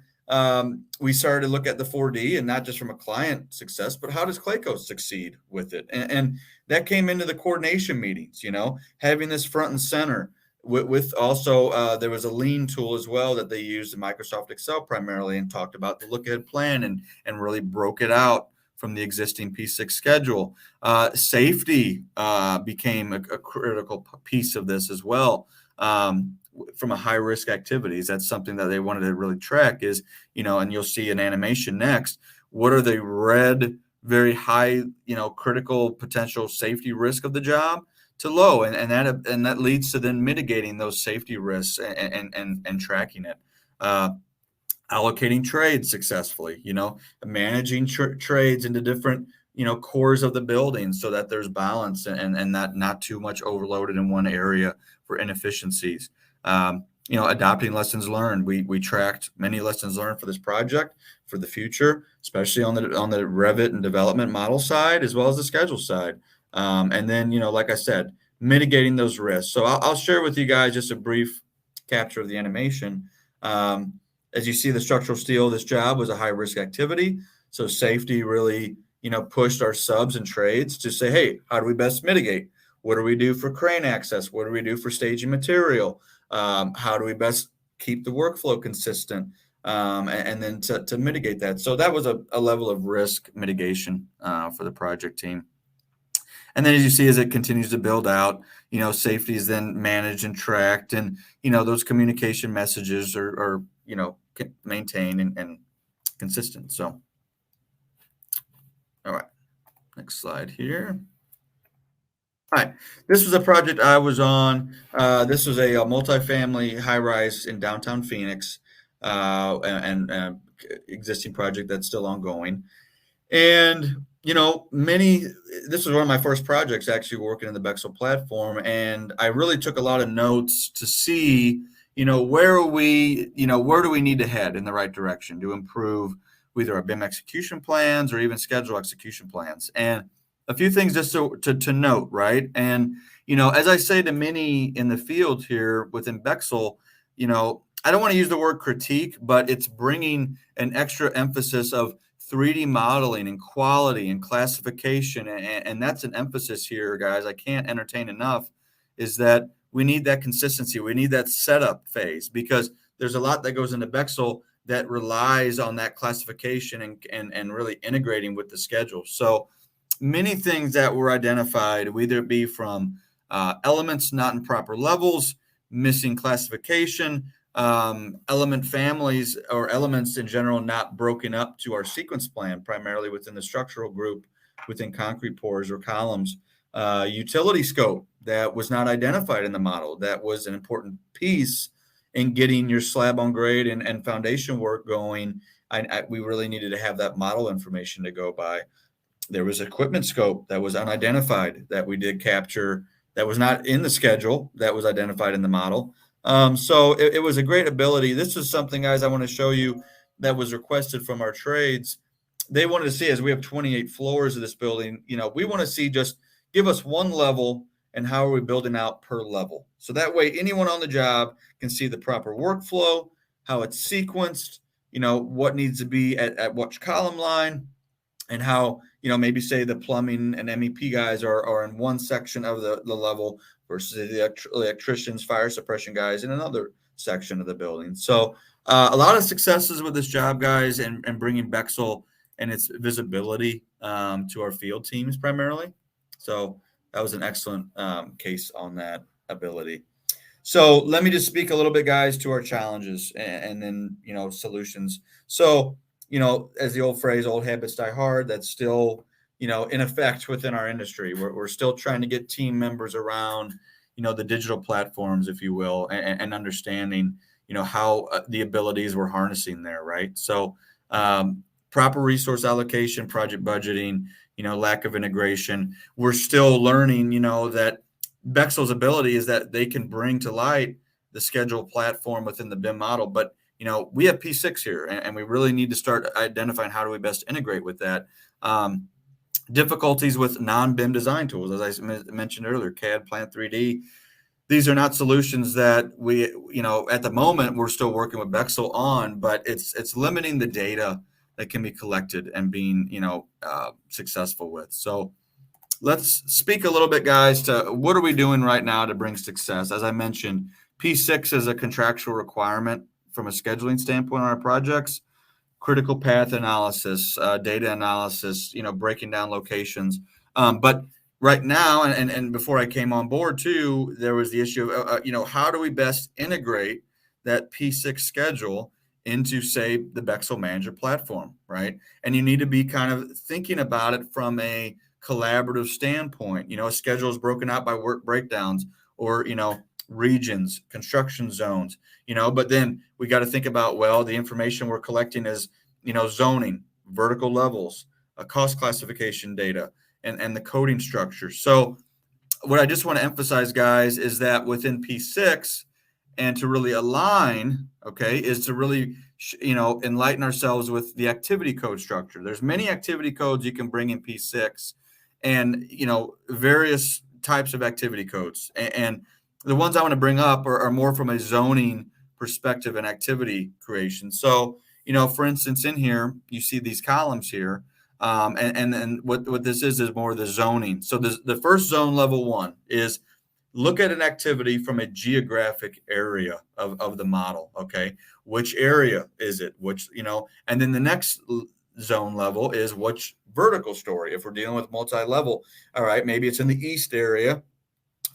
we started to look at the 4D, and not just from a client success, but how does Clayco succeed with it? And that came into the coordination meetings, having this front and center. With also, there was a lean tool as well that they used in Microsoft Excel primarily, and talked about the look ahead plan and really broke it out from the existing P6 schedule. Safety became a critical piece of this as well. From a high risk activities, that's something that they wanted to really track is, and you'll see an animation next. What are the red, very high, critical potential safety risk of the job to low, and that leads to then mitigating those safety risks and tracking it. Allocating trades successfully, managing trades into different, cores of the building so that there's balance and not too much overloaded in one area for inefficiencies. Adopting lessons learned. We tracked many lessons learned for this project for the future, especially on the Revit and development model side, as well as the schedule side. And then, like I said, mitigating those risks. So I'll share with you guys just a brief capture of the animation. As you see, the structural steel, this job was a high risk activity. So safety really, pushed our subs and trades to say, hey, how do we best mitigate? What do we do for crane access? What do we do for staging material? How do we best keep the workflow consistent? And then to mitigate that. So that was a level of risk mitigation for the project team. And then as you see, as it continues to build out, safety is then managed and tracked, and, those communication messages are maintained and consistent. So, all right, next slide here. All right, this was a project I was on. This was a multifamily high-rise in downtown Phoenix, and existing project that's still ongoing. And, this was one of my first projects actually working in the Bexel platform. And I really took a lot of notes to see, where do we need to head in the right direction to improve either our BIM execution plans or even schedule execution plans. And a few things just to note, right? And, as I say to many in the field here within Bexel, I don't want to use the word critique, but it's bringing an extra emphasis of 3D modeling and quality and classification. And that's an emphasis here, guys. I can't entertain enough is that we need that consistency. We need that setup phase because there's a lot that goes into Bexel that relies on that classification and really integrating with the schedule. So many things that were identified, whether it be from elements not in proper levels, missing classification, element families or elements in general not broken up to our sequence plan, primarily within the structural group, within concrete pours or columns, utility scope that was not identified in the model. That was an important piece in getting your slab on grade and foundation work going. We really needed to have that model information to go by. There was equipment scope that was unidentified that we did capture that was not in the schedule that was identified in the model. So it was a great ability. This is something, guys, I want to show you that was requested from our trades. They wanted to see, as we have 28 floors of this building, we want to see just give us one level and how are we building out per level. So that way anyone on the job can see the proper workflow, how it's sequenced, what needs to be at which column line, and how, maybe say the plumbing and MEP guys are in one section of the level versus the electricians, fire suppression guys in another section of the building. So a lot of successes with this job, guys, and bringing Bexel and its visibility to our field teams primarily. So that was an excellent case on that ability. So let me just speak a little bit, guys, to our challenges and then, solutions. So, as the old phrase, old habits die hard, that's still, in effect within our industry. We're still trying to get team members around, the digital platforms, if you will, and understanding, how the abilities we're harnessing there, right? So proper resource allocation, project budgeting, lack of integration. We're still learning, that Bexel's ability is that they can bring to light the schedule platform within the BIM model. But, we have P6 here, and we really need to start identifying how do we best integrate with that. Difficulties with non-BIM design tools, as I mentioned earlier, CAD, Plant 3D. These are not solutions that we, at the moment, we're still working with Bexel on, but it's limiting the data that can be collected and being, successful with. So let's speak a little bit, guys, to what are we doing right now to bring success? As I mentioned, P6 is a contractual requirement from a scheduling standpoint on our projects. Critical path analysis, data analysis, breaking down locations. But right now, and before I came on board too, there was the issue of, how do we best integrate that P6 schedule into, say, the Bexel Manager platform, right? And you need to be kind of thinking about it from a collaborative standpoint. A schedule is broken out by work breakdowns or, regions, construction zones, but then we got to think about, well, the information we're collecting is, zoning, vertical levels, cost classification data, and the coding structure. So what I just want to emphasize, guys, is that within P6 and to really align, okay, is to really, enlighten ourselves with the activity code structure. There's many activity codes you can bring in P6 and, various types of activity codes. And the ones I want to bring up are more from a zoning perspective and activity creation. So, for instance, in here, you see these columns here. And then what this is more the zoning. So the first zone, level 1, is look at an activity from a geographic area of the model. Okay. Which area is it? Which, and then the next zone level is which vertical story. If we're dealing with multi-level, all right, maybe it's in the east area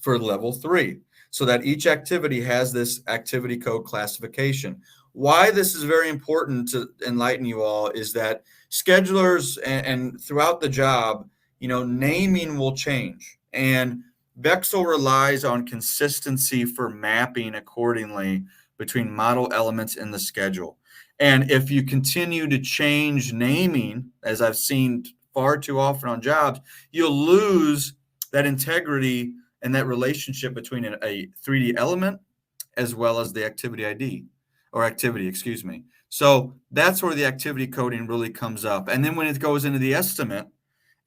for level 3. So that each activity has this activity code classification. Why this is very important to enlighten you all is that schedulers and throughout the job, naming will change. And Bexel relies on consistency for mapping accordingly between model elements in the schedule. And if you continue to change naming, as I've seen far too often on jobs, you'll lose that integrity and that relationship between a 3D element as well as the activity ID or activity, excuse me. So that's where the activity coding really comes up. And then when it goes into the estimate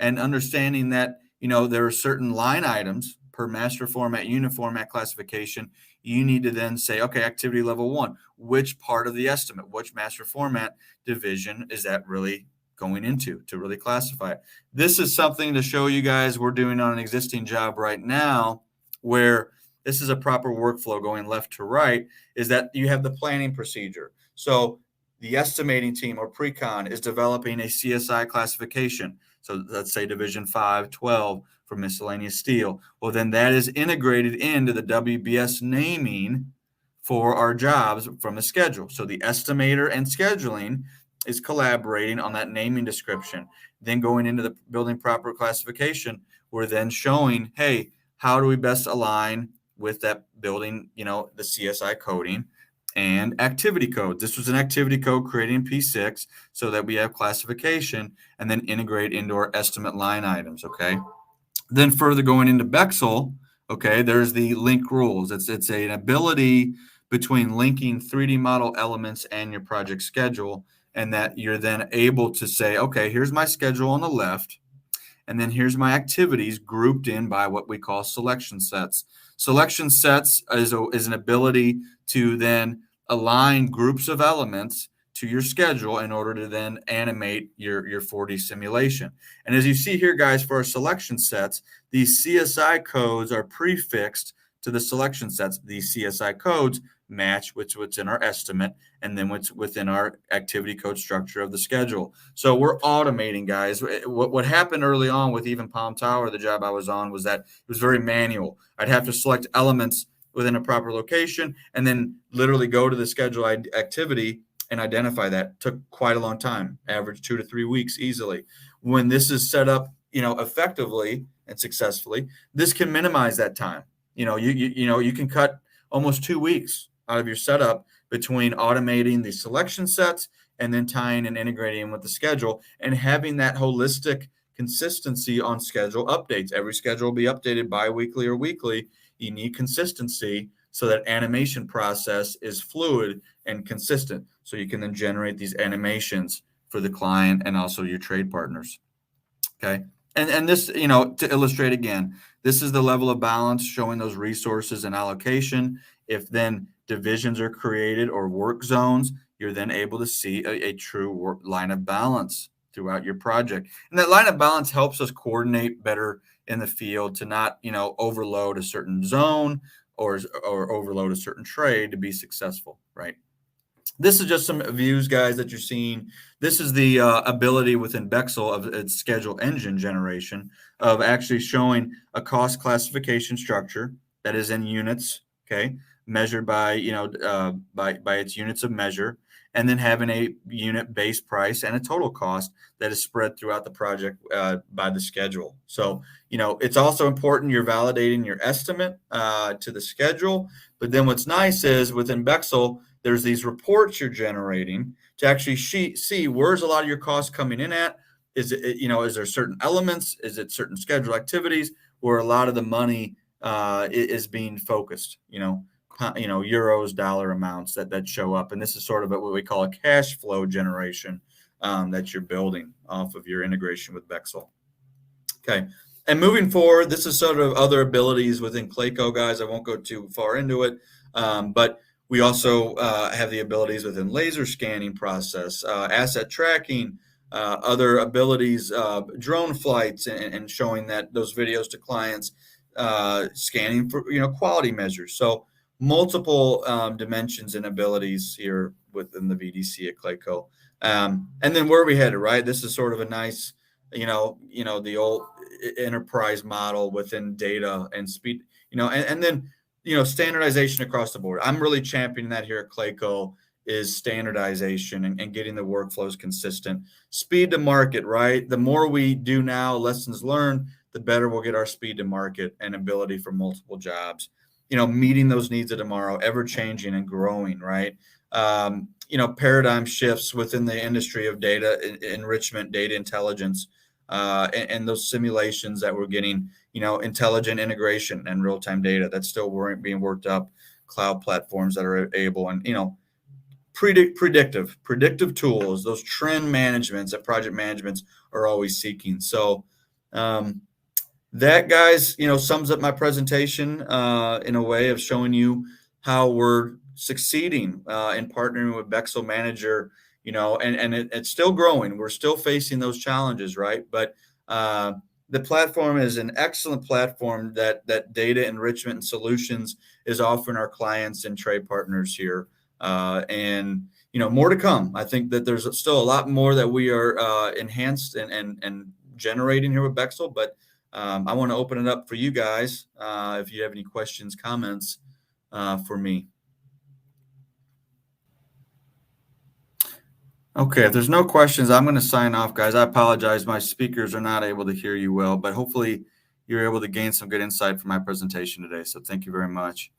and understanding that, there are certain line items per master format, unit format classification. You need to then say, okay, activity level 1, which part of the estimate, which master format division is that really going into to really classify it? This is something to show you guys we're doing on an existing job right now, where this is a proper workflow going left to right, is that you have the planning procedure. So the estimating team or pre-con is developing a CSI classification. So let's say division 512 for miscellaneous steel. Well, then that is integrated into the WBS naming for our jobs from the schedule. So the estimator and scheduling is collaborating on that naming description. Then going into the building proper classification, we're then showing, hey, how do we best align with that building, the CSI coding and activity code. This was an activity code created in P6 so that we have classification and then integrate into our estimate line items, okay? Then further going into Bexel, okay, there's the link rules. It's an ability between linking 3D model elements and your project schedule, and that you're then able to say, okay, here's my schedule on the left, and then here's my activities grouped in by what we call selection sets. Selection sets is an ability to then align groups of elements to your schedule in order to then animate your 4D simulation. And as you see here, guys, for our selection sets, these CSI codes are prefixed to the selection sets. These CSI codes match what's in our estimate and then what's within our activity code structure of the schedule. So we're automating, guys. What happened early on with even Palm Tower, the job I was on, was that it was very manual. I'd have to select elements within a proper location and then literally go to the schedule activity and identify that. Took quite a long time, average 2 to 3 weeks easily. When this is set up, effectively and successfully, this can minimize that time. You can cut almost 2 weeks out of your setup between automating the selection sets and then tying and integrating with the schedule and having that holistic consistency on schedule updates. Every schedule will be updated bi-weekly or weekly. You need consistency so that animation process is fluid and consistent. So you can then generate these animations for the client and also your trade partners. Okay. And this, to illustrate again, this is the level of balance showing those resources and allocation. If then divisions are created or work zones, you're then able to see a true line of balance throughout your project. And that line of balance helps us coordinate better in the field to not, overload a certain zone or overload a certain trade to be successful, right? This is just some views, guys, that you're seeing. This is the ability within Bexel of its schedule engine generation of actually showing a cost classification structure that is in units, okay, measured by, by its units of measure, and then having a unit base price and a total cost that is spread throughout the project by the schedule. So, it's also important you're validating your estimate to the schedule. But then what's nice is within Bexel, there's these reports you're generating to actually see where's a lot of your costs coming in at. Is it, is there certain elements? Is it certain schedule activities where a lot of the money is being focused, euros, dollar amounts that show up. And this is sort of what we call a cash flow generation that you're building off of your integration with Bexel. Okay. And moving forward, this is sort of other abilities within Clayco, guys. I won't go too far into it, but we also have the abilities within laser scanning process, asset tracking, other abilities, drone flights, and showing that those videos to clients, scanning for quality measures. So multiple dimensions and abilities here within the VDC at Clayco. And then where are we headed, right? This is sort of a nice, the old enterprise model within data and speed, and then standardization across the board. I'm really championing that here at Clayco is standardization and getting the workflows consistent. Speed to market, right? The more we do now, lessons learned, the better we'll get our speed to market and ability for multiple jobs. Meeting those needs of tomorrow, ever changing and growing, right? Paradigm shifts within the industry of data enrichment, data intelligence, and those simulations that we're getting, intelligent integration and real-time data that's still being worked up, cloud platforms that are able, and, predictive tools, those trend managements that project managements are always seeking. So, That, guys, sums up my presentation in a way of showing you how we're succeeding in partnering with Bexel Manager, and it's still growing. We're still facing those challenges, right? But the platform is an excellent platform that Data Enrichment and Solutions is offering our clients and trade partners here. And more to come. I think that there's still a lot more that we are enhanced and generating here with Bexel, but I want to open it up for you guys if you have any questions, comments for me. Okay, if there's no questions, I'm going to sign off, guys. I apologize. My speakers are not able to hear you well, but hopefully you're able to gain some good insight from my presentation today. So thank you very much.